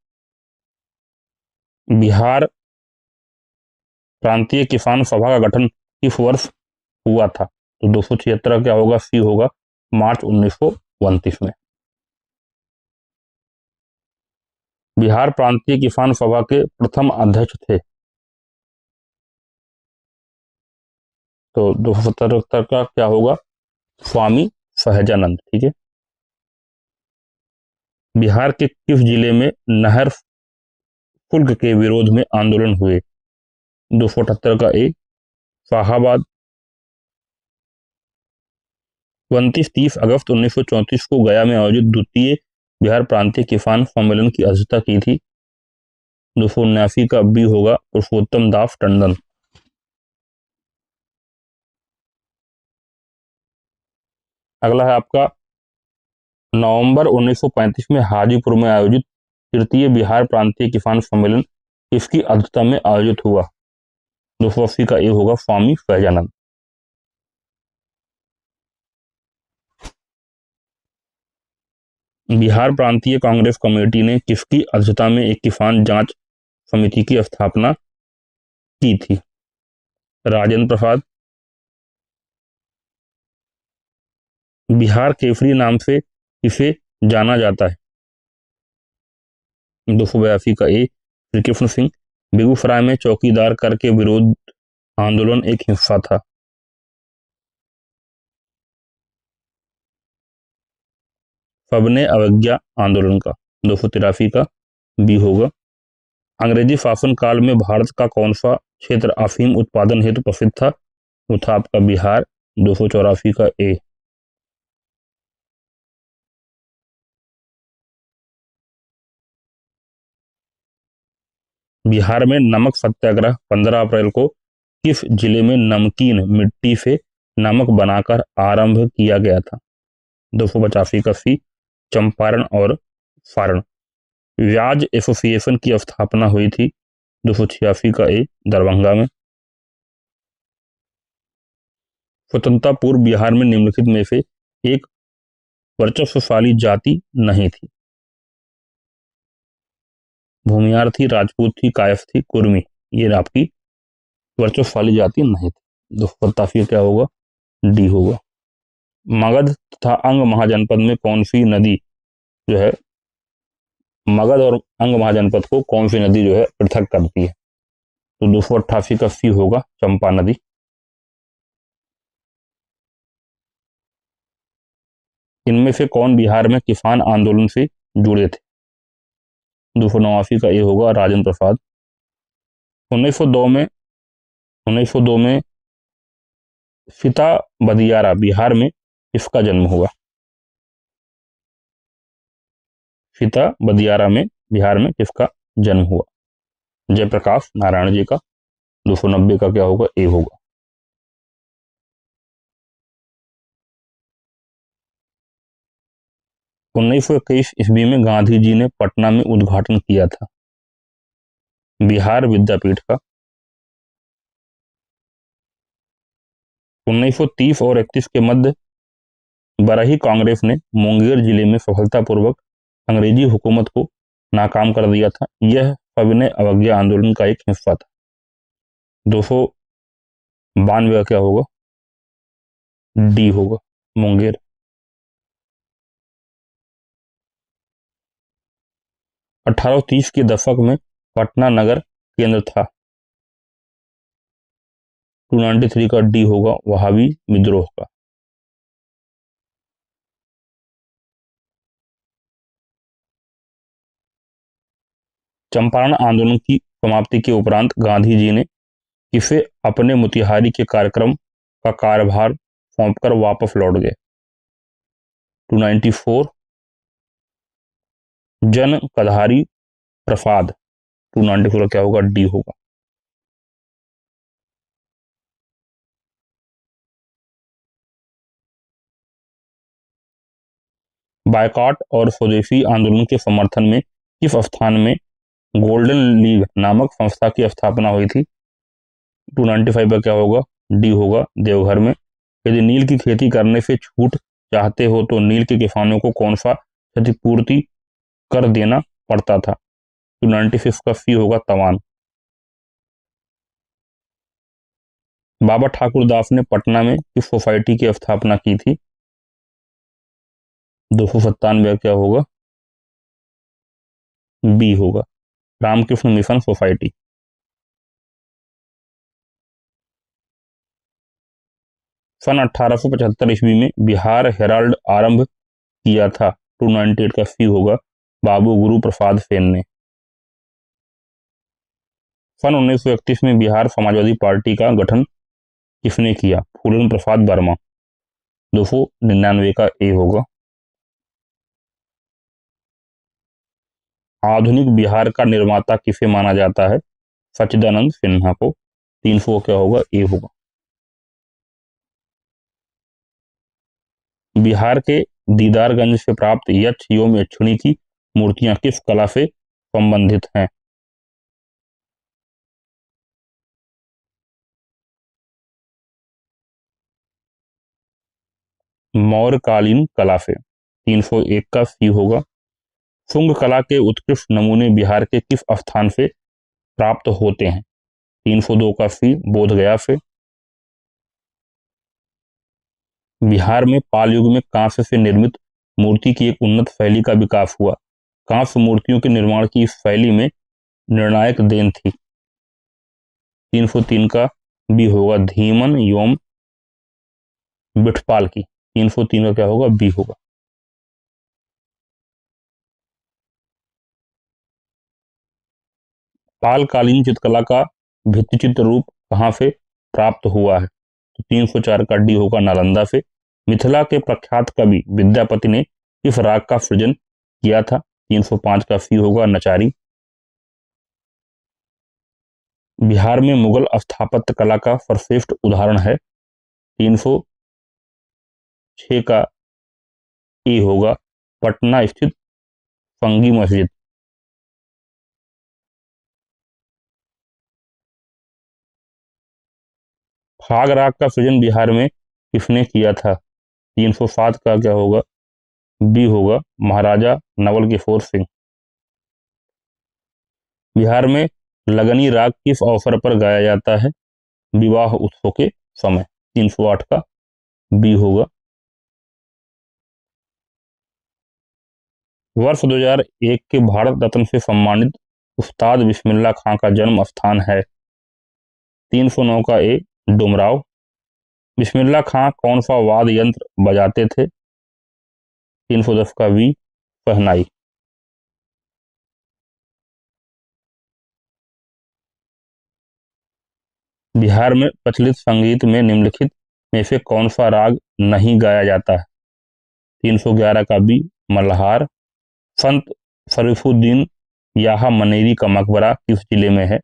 बिहार प्रांतीय किसान सभा का गठन किस वर्ष हुआ था? तो 276 क्या होगा? सी होगा, मार्च 1929 में। बिहार प्रांतीय किसान सभा के प्रथम अध्यक्ष थे, तो 277 का क्या होगा? स्वामी सहजानंद, ठीक है। बिहार के किस जिले में नहर शुल्क के विरोध में आंदोलन हुए? 278 का ए, शाहाबाद। 29-30 अगस्त 1934 को गया में आयोजित द्वितीय बिहार प्रांतीय किसान सम्मेलन की अध्यक्षता की थी। 279 का बी होगा, पुरुषोत्तम दास टंडन। अगला है आपका नवंबर 1935 में हाजीपुर में आयोजित तृतीय बिहार प्रांतीय किसान सम्मेलन किसकी अध्यक्षता में आयोजित हुआ? 280 का ए होगा, स्वामी सहजानंद। बिहार प्रांतीय कांग्रेस कमेटी ने किसकी अध्यक्षता में एक किसान जांच समिति की स्थापना की थी? राजेंद्र प्रसाद। बिहार केसरी नाम से किसे जाना जाता है? 282 का ए, श्री कृष्ण सिंह। बेगूसराय में चौकीदार कर के विरोध आंदोलन एक हिस्सा था। सबने अवज्ञा आंदोलन का। 283 का बी होगा। अंग्रेजी शासन काल में भारत का कौन सा क्षेत्र अफीम उत्पादन हेतु प्रसिद्ध था? वो था आपका बिहार। 284 का ए। बिहार में नमक सत्याग्रह 15 अप्रैल को किस जिले में नमकीन मिट्टी से नमक बनाकर आरंभ किया गया था? 285 का सी, चंपारण और सारण। व्याज एसोसिएशन की स्थापना हुई थी। 286 का ए, दरभंगा में। स्वतंत्रता पूर्व बिहार में निम्नलिखित में से एक वर्चस्वशाली जाति नहीं थी? भूमियार थी, राजपूत थी, कायस्थ थी, कुर्मी। ये आपकी वर्चस्वशाली जाति नहीं थी। 287 क्या होगा? डी होगा। मगध तथा अंग महाजनपद में कौन सी नदी जो है, मगध और अंग महाजनपद को कौन सी नदी जो है पृथक करती है? तो 288 का सी होगा, चंपा नदी। इनमें से कौन बिहार में किसान आंदोलन से जुड़े थे? 289 का ये होगा, राजेंद्र प्रसाद। 1902 में सीता बदियारा बिहार में किसका जन्म हुआ? सीता बदियारा में बिहार में किसका जन्म हुआ? जयप्रकाश नारायण जी का। 290 का क्या होगा? ए होगा। 1921 ईस्वी में गांधी जी ने पटना में उद्घाटन किया था बिहार विद्यापीठ का। 1930 और 31 के मध्य बरही कांग्रेस ने मुंगेर जिले में सफलतापूर्वक अंग्रेजी हुकूमत को नाकाम कर दिया था। यह सविनय अवज्ञा आंदोलन का एक हिस्सा था। 292 का क्या होगा? डी होगा, मुंगेर। 1830 के दशक में पटना नगर केंद्र था। 293 का डी होगा, वहाबी विद्रोह का। चंपारण आंदोलन की समाप्ति के उपरांत गांधी जी ने किसे अपने मोतिहारी के कार्यक्रम का कार्यभार सौंपकर वापस लौट गए? 294 जन कधारी प्रसाद। 294 क्या होगा? डी होगा। बायकॉट और स्वदेशी आंदोलन के समर्थन में किस स्थान में गोल्डन लीग नामक संस्था की स्थापना हुई थी? 295 का क्या होगा? डी होगा, देवघर में। यदि नील की खेती करने से छूट चाहते हो तो नील के किसानों को कौन सा क्षतिपूर्ति कर देना पड़ता था? 296 का सी होगा, तवान। बाबा ठाकुर दास ने पटना में किस सोसाइटी की स्थापना की थी? 297 क्या होगा? बी होगा, रामकृष्ण मिशन सोसाइटी। सन 1875 ईस्वी में बिहार हेराल्ड आरंभ किया था। 298 का सी होगा, बाबू गुरु प्रसाद सेन ने। सन 1931 में बिहार समाजवादी पार्टी का गठन किसने किया? फूलन प्रसाद वर्मा। 299 का ए होगा। आधुनिक बिहार का निर्माता किसे माना जाता है? सच्चिदानंद सिन्हा को। 300 क्या होगा? ए होगा। बिहार के दीदारगंज से प्राप्त यक्ष एवं यक्षिणी की मूर्तियां किस कला से संबंधित हैं? मौर्यकालीन कला से। 301 का सी होगा। शुंग कला के उत्कृष्ट नमूने बिहार के किस स्थान से प्राप्त होते हैं? 302 का सी, बोधगया से। बिहार में पाल युग में कांस्य से निर्मित मूर्ति की एक उन्नत शैली का विकास हुआ। कांस्य मूर्तियों के निर्माण की इस शैली में निर्णायक देन थी। 303 का बी होगा, धीमन एवं बिठपाल की। 303 का क्या होगा? बी होगा। पालकालीन चित्रकला का भित्तिचित्र रूप कहाँ से प्राप्त हुआ है? तो 304 का डी होगा, नालंदा से। मिथिला के प्रख्यात कवि विद्यापति ने किस राग का सृजन किया था? 305 का सी होगा, नचारी। बिहार में मुगल स्थापत्य कला का सर्वश्रेष्ठ उदाहरण है? 306 का ए होगा, पटना स्थित फंगी मस्जिद। फाग राग का सृजन बिहार में किसने किया था? 307 का क्या होगा? बी होगा, महाराजा नवल किशोर सिंह। बिहार में लगनी राग किस अवसर पर गाया जाता है? विवाह उत्सव के समय। 308 का बी होगा। वर्ष 2001 के भारत रत्न से सम्मानित उस्ताद बिस्मिल्लाह खां का जन्म स्थान है? 309 का ए, डुमराव। बिस्मिल्लाह खां कौन सा वाद्य यंत्र बजाते थे? 310 का बी, शहनाई। बिहार में प्रचलित संगीत में निम्नलिखित में से कौन सा राग नहीं गाया जाता है? 311 का बी, मल्हार। संत शरीफुद्दीन याहा मनेरी का मकबरा किस जिले में है?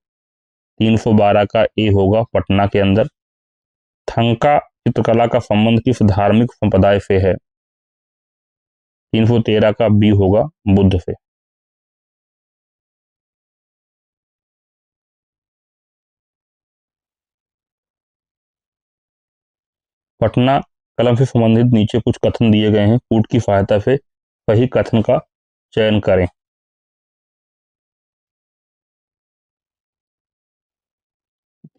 312 का ए होगा, पटना के अंदर। थंका चित्रकला का संबंध किस धार्मिक संप्रदाय से है? 313 का बी होगा, बुद्ध से। पटना कलम से संबंधित नीचे कुछ कथन दिए गए हैं, कूट की सहायता से सही कथन का चयन करें।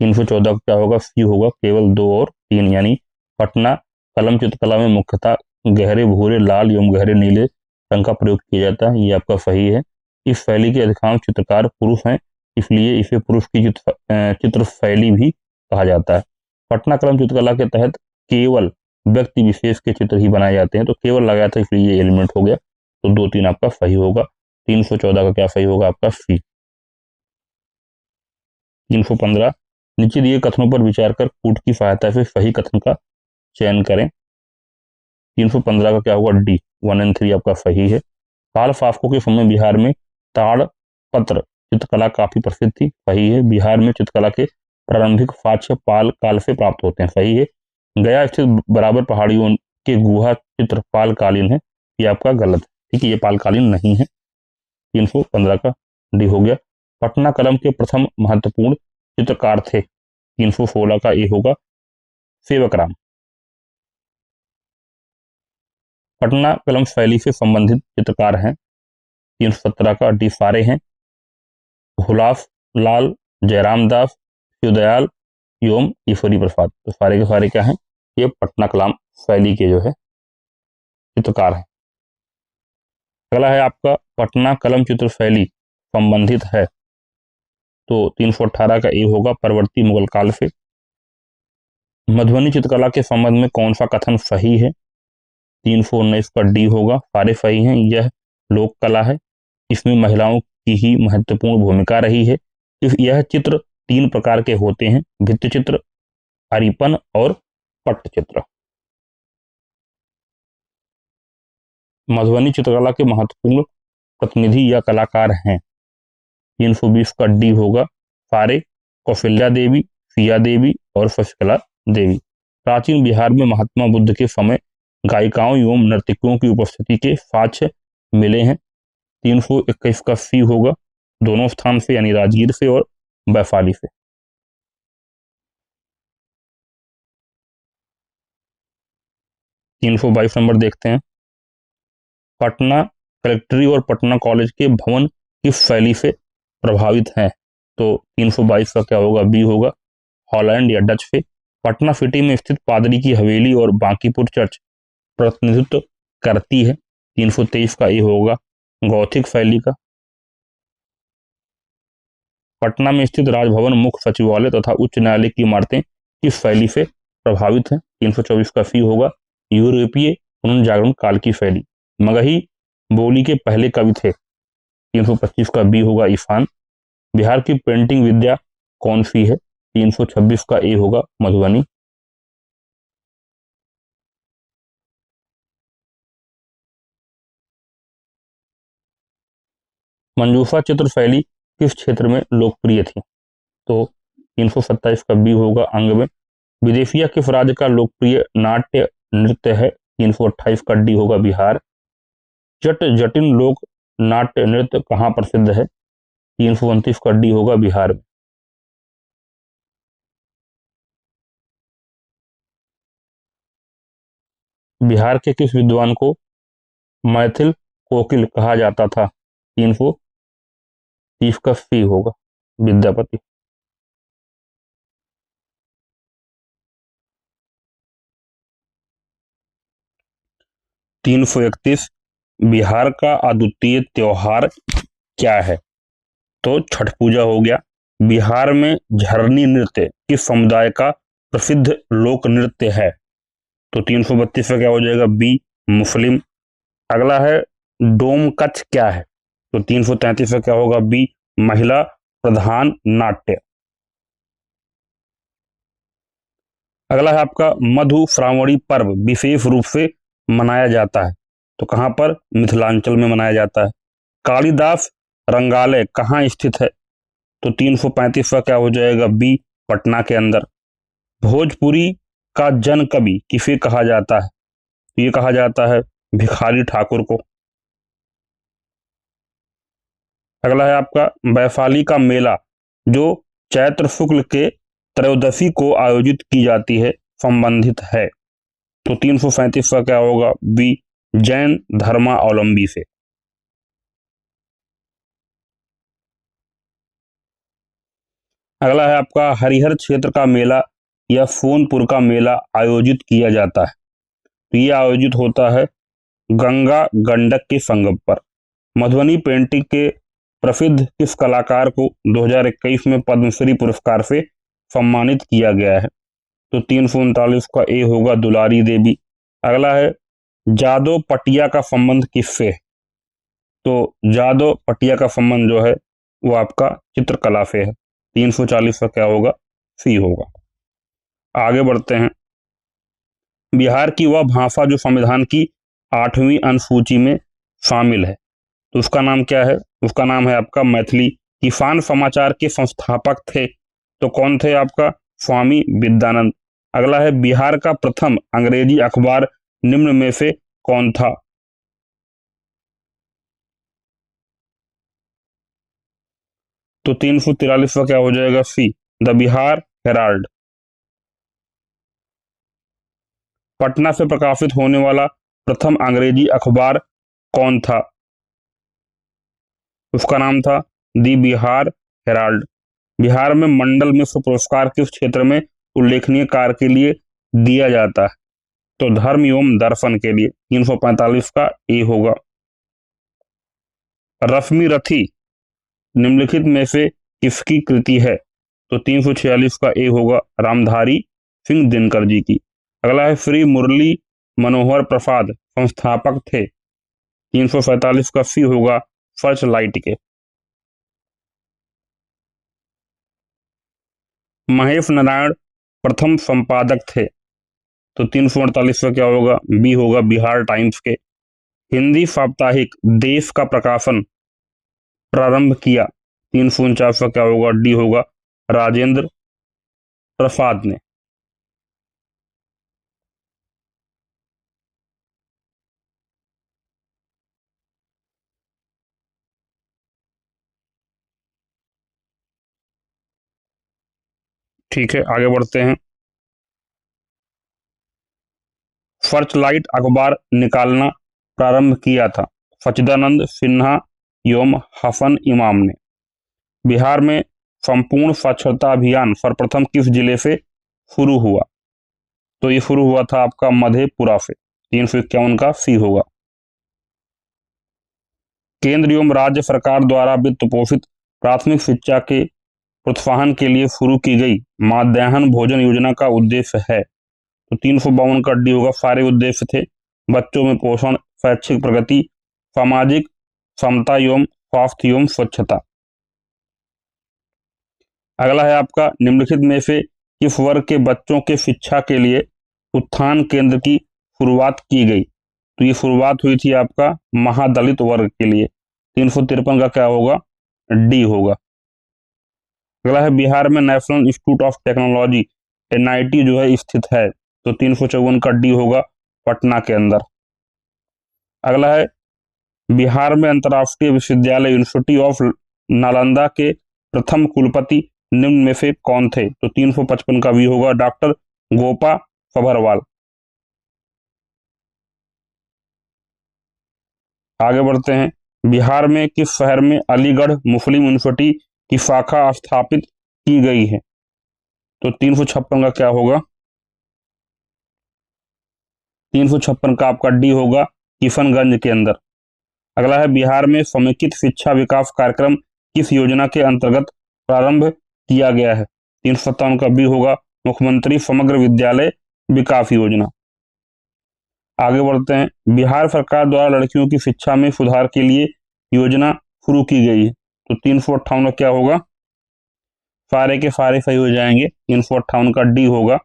314 क्या होगा? सी होगा, केवल 2 और 3, यानी पटना कलम चित्रकला में मुख्यतः गहरे भूरे, लाल एवं गहरे नीले रंग का प्रयोग किया जाता है। ये आपका सही है। इस शैली के अधिकांश चित्रकार पुरुष हैं, इसलिए इसे पुरुष की चित्र शैली भी कहा जाता है। पटना कलम चित्रकला के तहत केवल व्यक्ति विशेष के चित्र ही बनाए जाते हैं, तो केवल लगाया था इसलिए ये एलिमेंट हो गया। तो 2-3 आपका सही होगा। 314 का क्या सही होगा? आपका सी। 315 नीचे दिए कथनों पर विचार कर कूट की सहायता से सही कथन का चयन करें। 315 का क्या होगा, डी, 1 और 3 आपका सही है। पाल शासकों के समय बिहार में ताड़पत्र चित्रकला काफी प्रसिद्ध थी, सही है। बिहार में चित्रकला के प्रारंभिक साक्ष्य पाल काल से प्राप्त होते हैं, सही है। गया स्थित बराबर पहाड़ियों के गुहा चित्र पालकालीन है, ये आपका गलत है, ठीक है, ये पालकालीन नहीं है। 315 का डी हो गया। पटना कलम के प्रथम महत्वपूर्ण चित्रकार थे, 316 का ए होगा सेवकराम। पटना कलम शैली से संबंधित चित्रकार हैं, 317 का डी सारे हैं। हुलास लाल, जयराम दास, शिवदयाल एवं ईश्वरी प्रसाद, तो सारे के सारे क्या हैं, ये पटना कलम शैली के जो है चित्रकार हैं। अगला है आपका पटना कलम चित्र शैली संबंधित है, तो 318 का ए होगा परवर्ती मुगल काल से। मधुबनी चित्रकला के संबंध में कौन सा कथन सही है, 319 का डी होगा, सारे सही हैं। यह लोक कला है, इसमें महिलाओं की ही महत्वपूर्ण भूमिका रही है। यह चित्र 3 प्रकार के होते हैं, भित्ति चित्र, अरिपन और पट्टचित्र। मधुबनी चित्रकला के महत्वपूर्ण प्रतिनिधि या कलाकार हैं, 320 का डी होगा, सारे, कौशल्या देवी, सिया देवी और शशिकला देवी। प्राचीन बिहार में महात्मा बुद्ध के समय गायिकाओं एवं नर्तकियों की उपस्थिति के साक्ष्य मिले हैं, 321 का सी होगा, दोनों स्थान से यानी राजगीर से और वैशाली से। तीन सौ 22 नंबर देखते हैं। पटना कलेक्ट्री और पटना कॉलेज के भवन किस शैली से प्रभावित हैं, तो 322 का क्या होगा, बी होगा, हॉलैंड या डच से। पटना सिटी में स्थित पादरी की हवेली और बांकीपुर चर्च प्रतिनिधित्व करती है, 323 का ए होगा, गौथिक शैली का। पटना में स्थित राजभवन, मुख्य सचिवालय तथा उच्च न्यायालय की इमारतें किस शैली से प्रभावित हैं, 324 का सी होगा, यूरोपीय पुनर्जागरण काल की शैली। मगही बोली के पहले कवि थे, 325 का बी होगा, इरफान। बिहार की पेंटिंग विद्या कौन सी है, 326 का ए होगा, मधुबनी। मंजूषा चित्र शैली किस क्षेत्र में लोकप्रिय थी, तो 327 का बी होगा, अंग में। विदेशिया किस राज्य का लोकप्रिय नाट्य नृत्य है, 328 का डी होगा, बिहार। जटिन लोक नाट्य नृत्य कहाँ प्रसिद्ध है, 329 का डी होगा, बिहार में। बिहार के किस विद्वान को मैथिल कोकिल कहा जाता था, 330 का सी होगा, विद्यापति। तीन सौ 31 बिहार का अद्वितीय त्योहार क्या है, तो छठ पूजा हो गया। बिहार में झरनी नृत्य किस समुदाय का प्रसिद्ध लोक नृत्य है, तो 332 का क्या हो जाएगा, बी, मुस्लिम। अगला है डोम कच्छ क्या है, तो 333 का क्या होगा, बी, महिला प्रधान नाट्य। अगला है आपका मधु श्रावणी पर्व विशेष रूप से मनाया जाता है, तो कहां पर, मिथिलांचल में मनाया जाता है। कालिदास रंगालय कहाँ स्थित है, तो 335 का क्या हो जाएगा, बी, पटना के अंदर। भोजपुरी का जन कवि किसे कहा जाता है, तो ये कहा जाता है भिखारी ठाकुर को। अगला है आपका वैशाली का मेला जो चैत्र शुक्ल के त्रयोदशी को आयोजित की जाती है संबंधित है, तो 337 का क्या होगा, बी, जैन धर्मावलंबी से। अगला है आपका हरिहर क्षेत्र का मेला या सोनपुर का मेला आयोजित किया जाता है, तो ये आयोजित होता है गंगा गंडक के संगम पर। मधुबनी पेंटिंग के प्रसिद्ध किस कलाकार को 2021 में पद्मश्री पुरस्कार से सम्मानित किया गया है, तो 339 का ए होगा, दुलारी देवी। अगला है जादव पटिया का संबंध किससे है, तो जादव पटिया का संबंध जो है वो आपका चित्रकला से है। 340 का क्या होगा? सी होगा। आगे बढ़ते हैं। बिहार की वह भाषा जो संविधान की 8वीं अनुसूची में शामिल है, तो उसका नाम क्या है? उसका नाम है आपका मैथिली। किसान समाचार के संस्थापक थे, तो कौन थे आपका? स्वामी विद्यानंद। अगला है, बिहार का प्रथम अंग्रेजी अखबार निम्न में से कौन था? तो 343 का क्या हो जाएगा? सी, द बिहार हेराल्ड। पटना से प्रकाशित होने वाला प्रथम अंग्रेजी अखबार कौन था? उसका नाम था दी बिहार हेराल्ड। बिहार में मंडल मिश्र पुरस्कार किस क्षेत्र में उल्लेखनीय कार्य के लिए दिया जाता है? तो धर्म एवं दर्शन के लिए। 345 का ए होगा। रश्मि रथी निम्नलिखित में से किसकी कृति है? तो 346 का ए होगा, रामधारी सिंह दिनकर जी की। अगला है, श्री मुरली मनोहर प्रसाद संस्थापक थे। 347 का सी होगा, सर्च लाइट के। महेश नारायण प्रथम संपादक थे, तो 348 का क्या होगा? बी होगा, बिहार टाइम्स के। हिंदी साप्ताहिक देश का प्रकाशन प्रारंभ किया। 349 का क्या होगा? डी होगा, राजेंद्र प्रसाद ने। ठीक है, आगे बढ़ते हैं। सर्च लाइट अखबार निकालना प्रारंभ किया था सच्चिदानंद सिन्हा एवं हसन इमाम ने। बिहार में संपूर्ण साक्षरता अभियान सर्वप्रथम किस जिले से शुरू हुआ? तो ये शुरू हुआ था आपका मधेपुरा से। 351 का सी होगा। केंद्र एवं राज्य सरकार द्वारा वित्त पोषित प्राथमिक शिक्षा के प्रोत्साहन के लिए शुरू की गई मध्याह्न भोजन योजना का उद्देश्य है। तो 352 का डी होगा, सारे उद्देश्य थे बच्चों में पोषण, शैक्षिक प्रगति, सामाजिक समता एवं स्वास्थ्य एवं स्वच्छता। अगला है आपका, निम्नलिखित में से किस वर्ग के बच्चों के शिक्षा के लिए उत्थान केंद्र की शुरुआत की गई? तो ये शुरुआत हुई थी आपका महादलित वर्ग के लिए। 353 का क्या होगा? डी होगा। अगला है, बिहार में national institute of technology NIT जो है स्थित है। तो 354 का डी होगा, पटना के अंदर। अगला है, बिहार में अंतर्राष्ट्रीय विश्वविद्यालय यूनिवर्सिटी ऑफ नालंदा के प्रथम कुलपति निम्न में से कौन थे? तो 355 का भी होगा, डॉक्टर गोपा सभरवाल। आगे बढ़ते हैं। बिहार में किस शहर में अलीगढ़ मुस्लिम यूनिवर्सिटी की शाखा स्थापित की गई है? तो 356 का क्या होगा? 356 का आपका डी होगा, किशनगंज के अंदर। अगला है, बिहार में समेकित शिक्षा विकास कार्यक्रम किस योजना के अंतर्गत प्रारंभ किया गया है? 357 का बी होगा, मुख्यमंत्री समग्र विद्यालय विकास योजना। आगे बढ़ते हैं। बिहार सरकार द्वारा लड़कियों की शिक्षा में सुधार के लिए योजना शुरू की गई है। तो 358 का क्या होगा? सारे के सारे सही हो जाएंगे। 358 का डी होगा,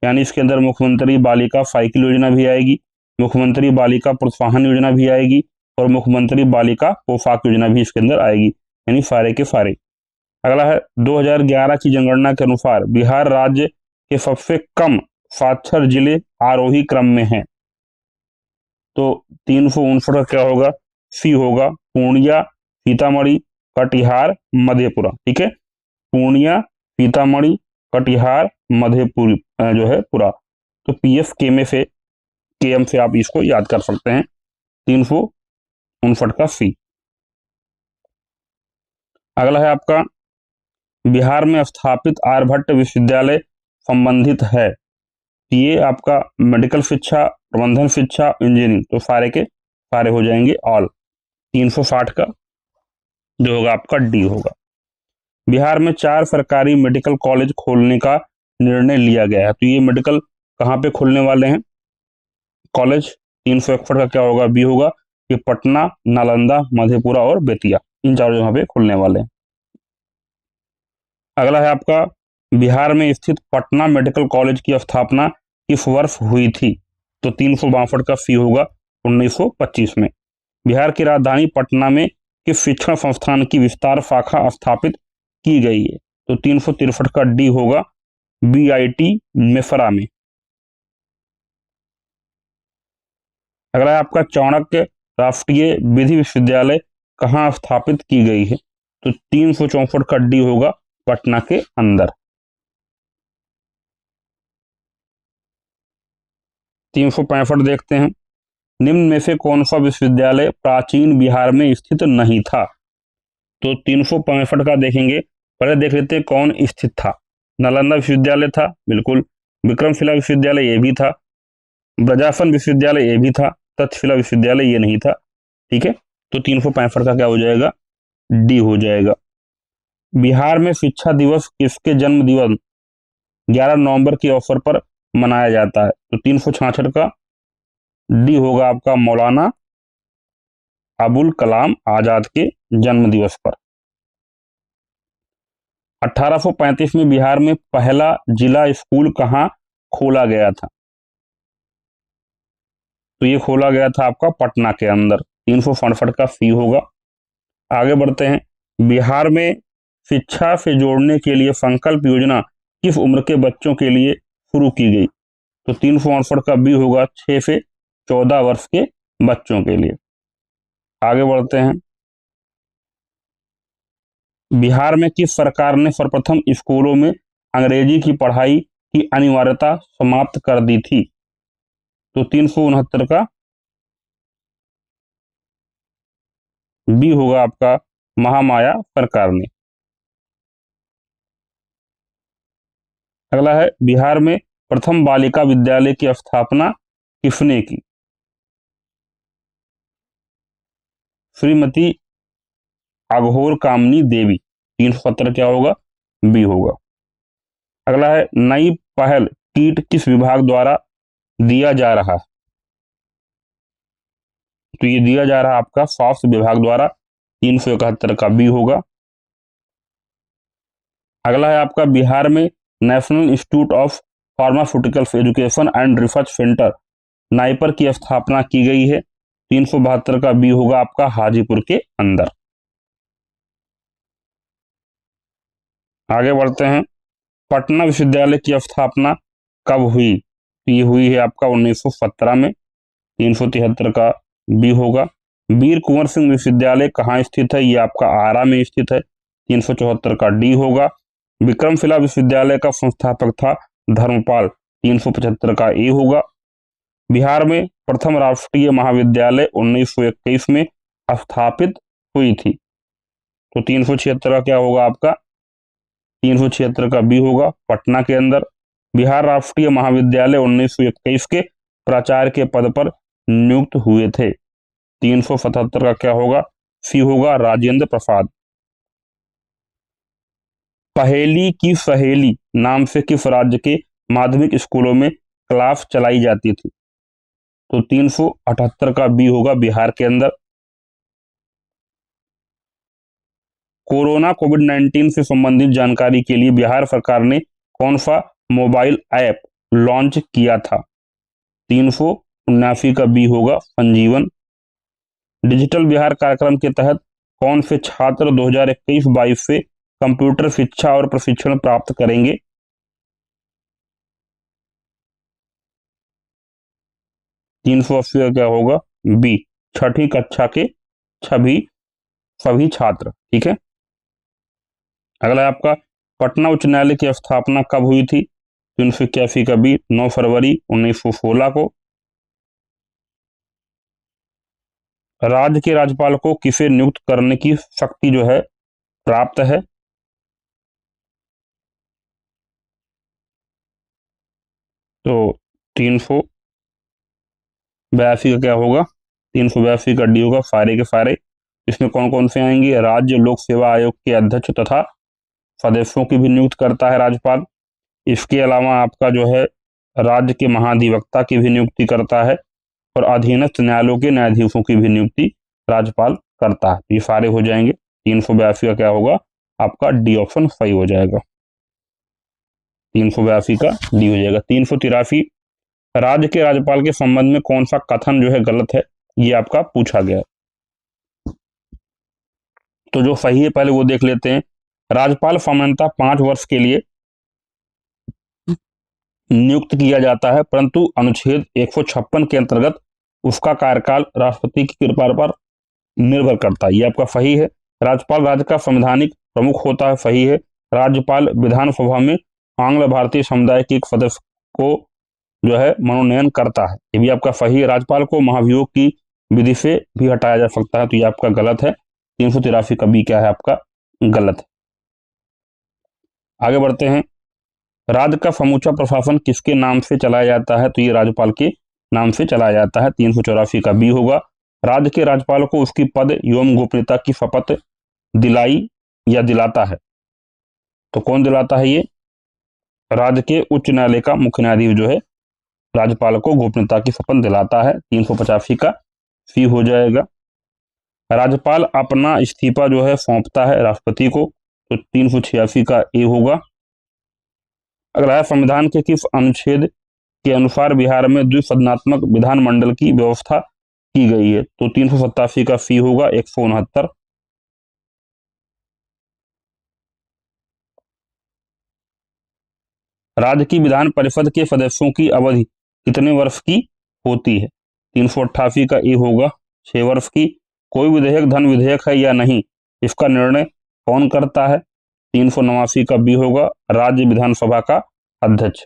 यानी इसके अंदर मुख्यमंत्री बालिका साइकिल योजना भी आएगी, मुख्यमंत्री बालिका प्रोत्साहन योजना भी आएगी और मुख्यमंत्री बालिका पोशाक योजना भी इसके अंदर आएगी, यानी सारे के सारे। अगला है, 2011 की जनगणना के अनुसार बिहार राज्य के सबसे कम साक्षर जिले आरोही क्रम में है। तो 359 का क्या होगा? सी होगा, पूर्णिया, सीतामढ़ी, कटिहार, मधेपुरा। ठीक है, पूर्णिया, सीतामढ़ी, कटिहार, मधेपुरा जो है पूरा। तो पीएफ के में से केएम से आप इसको याद कर सकते हैं। 359 का सी। अगला है आपका, बिहार में स्थापित आर्यभट्ट विश्वविद्यालय संबंधित है। ये आपका मेडिकल शिक्षा, प्रबंधन शिक्षा, इंजीनियरिंग, तो सारे के सारे हो जाएंगे ऑल। 360 का जो होगा आपका डी होगा। बिहार में 4 सरकारी मेडिकल कॉलेज खोलने का निर्णय लिया गया है। तो ये मेडिकल कहाँ पे खोलने वाले हैं कॉलेज? 361 का क्या होगा? बी होगा, ये पटना, नालंदा, मधेपुरा और बेतिया, इन चारों जगह पे खुलने वाले हैं। अगला है आपका बिहार में स्थित पटना मेडिकल कॉलेज की स्थापना किस वर्ष हुई थी? तो 362 का सी होगा 1925 में। बिहार की राजधानी पटना में किस शिक्षण संस्थान की विस्तार शाखा स्थापित की गई है? तो 363 का डी होगा बीआईटी मेसरा में। अगला है आपका चाणक्य राष्ट्रीय विधि विश्वविद्यालय कहाँ स्थापित की गई है? तो 364 का डी होगा पटना के अंदर। 365 देखते हैं, निम्न में से कौन सा विश्वविद्यालय प्राचीन बिहार में स्थित नहीं था? तो 365 का देखेंगे, पहले देख लेते हैं कौन स्थित था। नालंदा विश्वविद्यालय था, बिल्कुल। विक्रमशिला विश्वविद्यालय ये भी था। ब्रजासन विश्वविद्यालय ये भी था। तक्षशिला विश्वविद्यालय ये नहीं था। ठीक है, तो 365 का क्या हो जाएगा? डी हो जाएगा। बिहार में शिक्षा दिवस किसके जन्म दिवस 11 नवंबर के अवसर पर मनाया जाता है? तो 366 का डी होगा आपका मौलाना अबुल कलाम आजाद के जन्म दिवस पर। 1835 में बिहार में पहला जिला स्कूल कहाँ खोला गया था? तो ये खोला गया था आपका पटना के अंदर। 365 का सी होगा। आगे बढ़ते हैं, बिहार में शिक्षा से जोड़ने के लिए संकल्प योजना किस उम्र के बच्चों के लिए शुरू की गई? तो 368 का बी होगा 6 से 14 वर्ष के बच्चों के लिए। आगे बढ़ते हैं, बिहार में किस सरकार ने सर्वप्रथम स्कूलों में अंग्रेजी की पढ़ाई की अनिवार्यता समाप्त कर दी थी? तो 369 का बी होगा आपका महामाया सरकार ने। अगला है, बिहार में प्रथम बालिका विद्यालय की स्थापना किसने की? श्रीमती अघोर कामनी देवी। 370 क्या होगा? बी होगा। अगला है, नई पहल कीट किस विभाग द्वारा दिया जा रहा है? तो ये दिया जा रहा है आपका स्वास्थ्य विभाग द्वारा। 371 का बी होगा। अगला है आपका, बिहार में national institute of pharmaceuticals education and research centre NIPER की स्थापना की गई है। 372 का बी होगा आपका हाजीपुर के अंदर। आगे बढ़ते हैं, पटना विश्वविद्यालय की स्थापना कब हुई? तो ये हुई है आपका 1917 में। 373 का बी होगा। वीर कुंवर सिंह विश्वविद्यालय कहाँ स्थित है? ये आपका आरा में स्थित है। 374 का डी होगा। विक्रमशिला विश्वविद्यालय का संस्थापक था धर्मपाल। 375 का ए होगा। बिहार में प्रथम राष्ट्रीय महाविद्यालय 1921 में स्थापित हुई थी। तो 376 का क्या होगा आपका? 376 का बी होगा पटना के अंदर। बिहार राष्ट्रीय महाविद्यालय 1921 के प्राचार्य के पद पर नियुक्त हुए थे। 377 का क्या होगा? सी होगा राजेंद्र प्रसाद। पहेली की सहेली नाम से किस राज्य के माध्यमिक स्कूलों में क्लास चलाई जाती थी? तो 378 का बी होगा बिहार के अंदर। कोरोना कोविड-19 से संबंधित जानकारी के लिए बिहार सरकार ने कौन सा मोबाइल ऐप लॉन्च किया था? 379 का बी होगा संजीवन। डिजिटल बिहार कार्यक्रम के तहत कौन से छात्र 2021-22 से कंप्यूटर शिक्षा और प्रशिक्षण प्राप्त करेंगे? 380 का क्या होगा? बी, छठी कक्षा के सभी छात्र। ठीक है, अगला है आपका, पटना उच्च न्यायालय की स्थापना कब हुई थी? 381 का बी, 9 फरवरी 1916 को। राज्य के राज्यपाल को किसे नियुक्त करने की शक्ति जो है प्राप्त है? तो 382 का क्या होगा? 382 का डी होगा सारे के सारे। इसमें कौन कौन से आएंगे? राज्य लोक सेवा आयोग के अध्यक्ष तथा सदस्यों की भी नियुक्त करता है राज्यपाल। इसके अलावा आपका जो है राज्य के महाधिवक्ता की भी नियुक्ति करता है और अधीनस्थ न्यायालयों के न्यायाधीशों की भी नियुक्ति राज्यपाल करता है। ये सारे हो जाएंगे। 382 का क्या होगा? आपका डी ऑप्शन सही हो जाएगा। 382 का डी हो जाएगा। 383 राज्य के राज्यपाल के संबंध में कौन सा कथन जो है गलत है, ये आपका पूछा गया है। तो जो सही है पहले वो देख लेते हैं। राज्यपाल सामान्यतः 5 वर्ष के लिए नियुक्त किया जाता है, परंतु अनुच्छेद 156 के अंतर्गत उसका कार्यकाल राष्ट्रपति की कृपा पर निर्भर करता है, ये आपका सही है। राज्यपाल राज्य का संवैधानिक प्रमुख होता है, सही है। राज्यपाल विधानसभा में आंग्ल भारतीय समुदाय के एक सदस्य को जो है मनोनयन करता है, ये भी आपका सही है। राज्यपाल को महाभियोग की विधि से भी हटाया जा सकता है, तो ये आपका गलत है। 383 का बी क्या है आपका गलत है। आगे बढ़ते हैं। राज्य का समूचा प्रशासन किसके नाम से चलाया जाता है, तो ये राज्यपाल के नाम से चलाया जाता है। 384 का बी होगा। राज्य के राज्यपाल को उसकी पद एवं गोपनीयता की शपथ दिलाई या दिलाता है, तो कौन दिलाता है, ये राज्य के उच्च न्यायालय का मुख्य न्यायाधीश जो है राज्यपाल को गोपनीयता की शपथ दिलाता है। 385 का सी हो जाएगा। राज्यपाल अपना इस्तीफा जो है सौंपता है राष्ट्रपति को, तो 386 का ए होगा। अगला है संविधान के किस अनुच्छेद के अनुसार बिहार में द्विसदनात्मक विधानमंडल की व्यवस्था की गई है, तो 387 का सी होगा। 169 राज्य की विधान परिषद के सदस्यों की अवधि कितने वर्ष की होती है, 388 का ए होगा 6 वर्ष की। कोई विधेयक धन विधेयक है या नहीं, इसका निर्णय कौन करता है, 389 का बी होगा, राज्य विधानसभा का अध्यक्ष।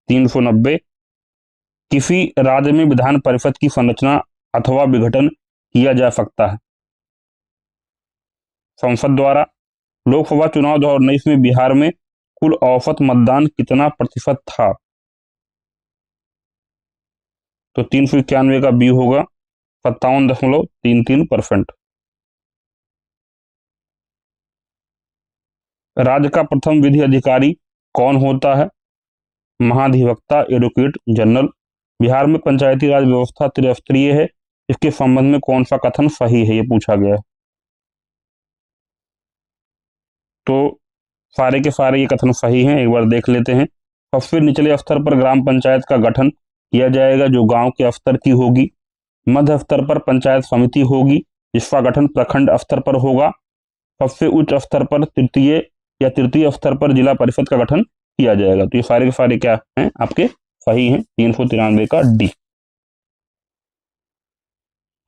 390 किसी राज्य में विधान परिषद की संरचना अथवा विघटन किया जा सकता है संसद द्वारा। लोकसभा चुनाव 2019 में बिहार में कुल औसत मतदान कितना प्रतिशत था, तो 391 का बी होगा 57.33%। राज्य का प्रथम विधि अधिकारी कौन होता है, महाधिवक्ता एडवोकेट जनरल। बिहार में पंचायती राज व्यवस्था त्रिस्तरीय है, इसके संबंध में कौन सा कथन सही है, ये पूछा गया है। तो सारे के सारे ये कथन सही हैं, एक बार देख लेते हैं। सबसे निचले स्तर पर ग्राम पंचायत का गठन किया जाएगा जो गांव के स्तर की होगी। मध्य स्तर पर पंचायत समिति होगी जिसका गठन प्रखंड स्तर पर होगा। सबसे उच्च स्तर पर तृतीय स्तर पर जिला परिषद का गठन किया जाएगा। तो ये सारे के सारे क्या हैं आपके सही हैं। 393 का डी।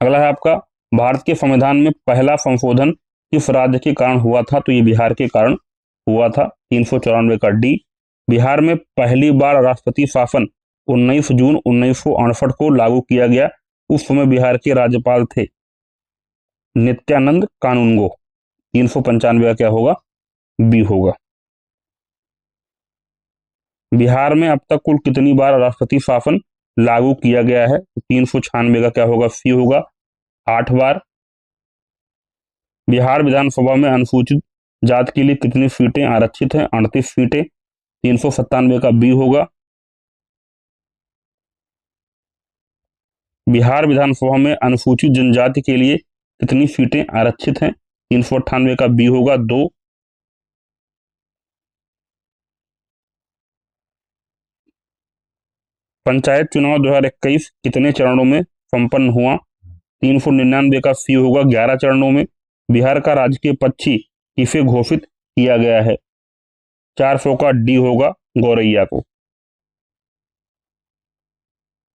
अगला है आपका भारत के संविधान में पहला संशोधन किस राज्य के कारण हुआ था, तो ये बिहार के कारण हुआ था। 394 का डी। बिहार में पहली बार राष्ट्रपति शासन 19 जून 1968 को लागू किया गया, उस समय बिहार के राज्यपाल थे नित्यानंद कानूनगो। 395 का क्या होगा बी होगा। बिहार में अब तक कुल कितनी बार राष्ट्रपति शासन लागू किया गया है, 396 का क्या होगा सी होगा 8 बार। बिहार विधानसभा में अनुसूचित जाति के लिए कितनी सीटें आरक्षित हैं, 38 सीटें। 397 का बी होगा। बिहार विधानसभा में अनुसूचित जनजाति के लिए कितनी सीटें आरक्षित हैं, 398 का बी होगा 2। पंचायत चुनाव 2021 कितने चरणों में संपन्न हुआ, 399 का सी होगा 11 चरणों में। बिहार का राजकीय पक्षी किसे घोषित किया गया है, 400 का डी होगा गौरैया को।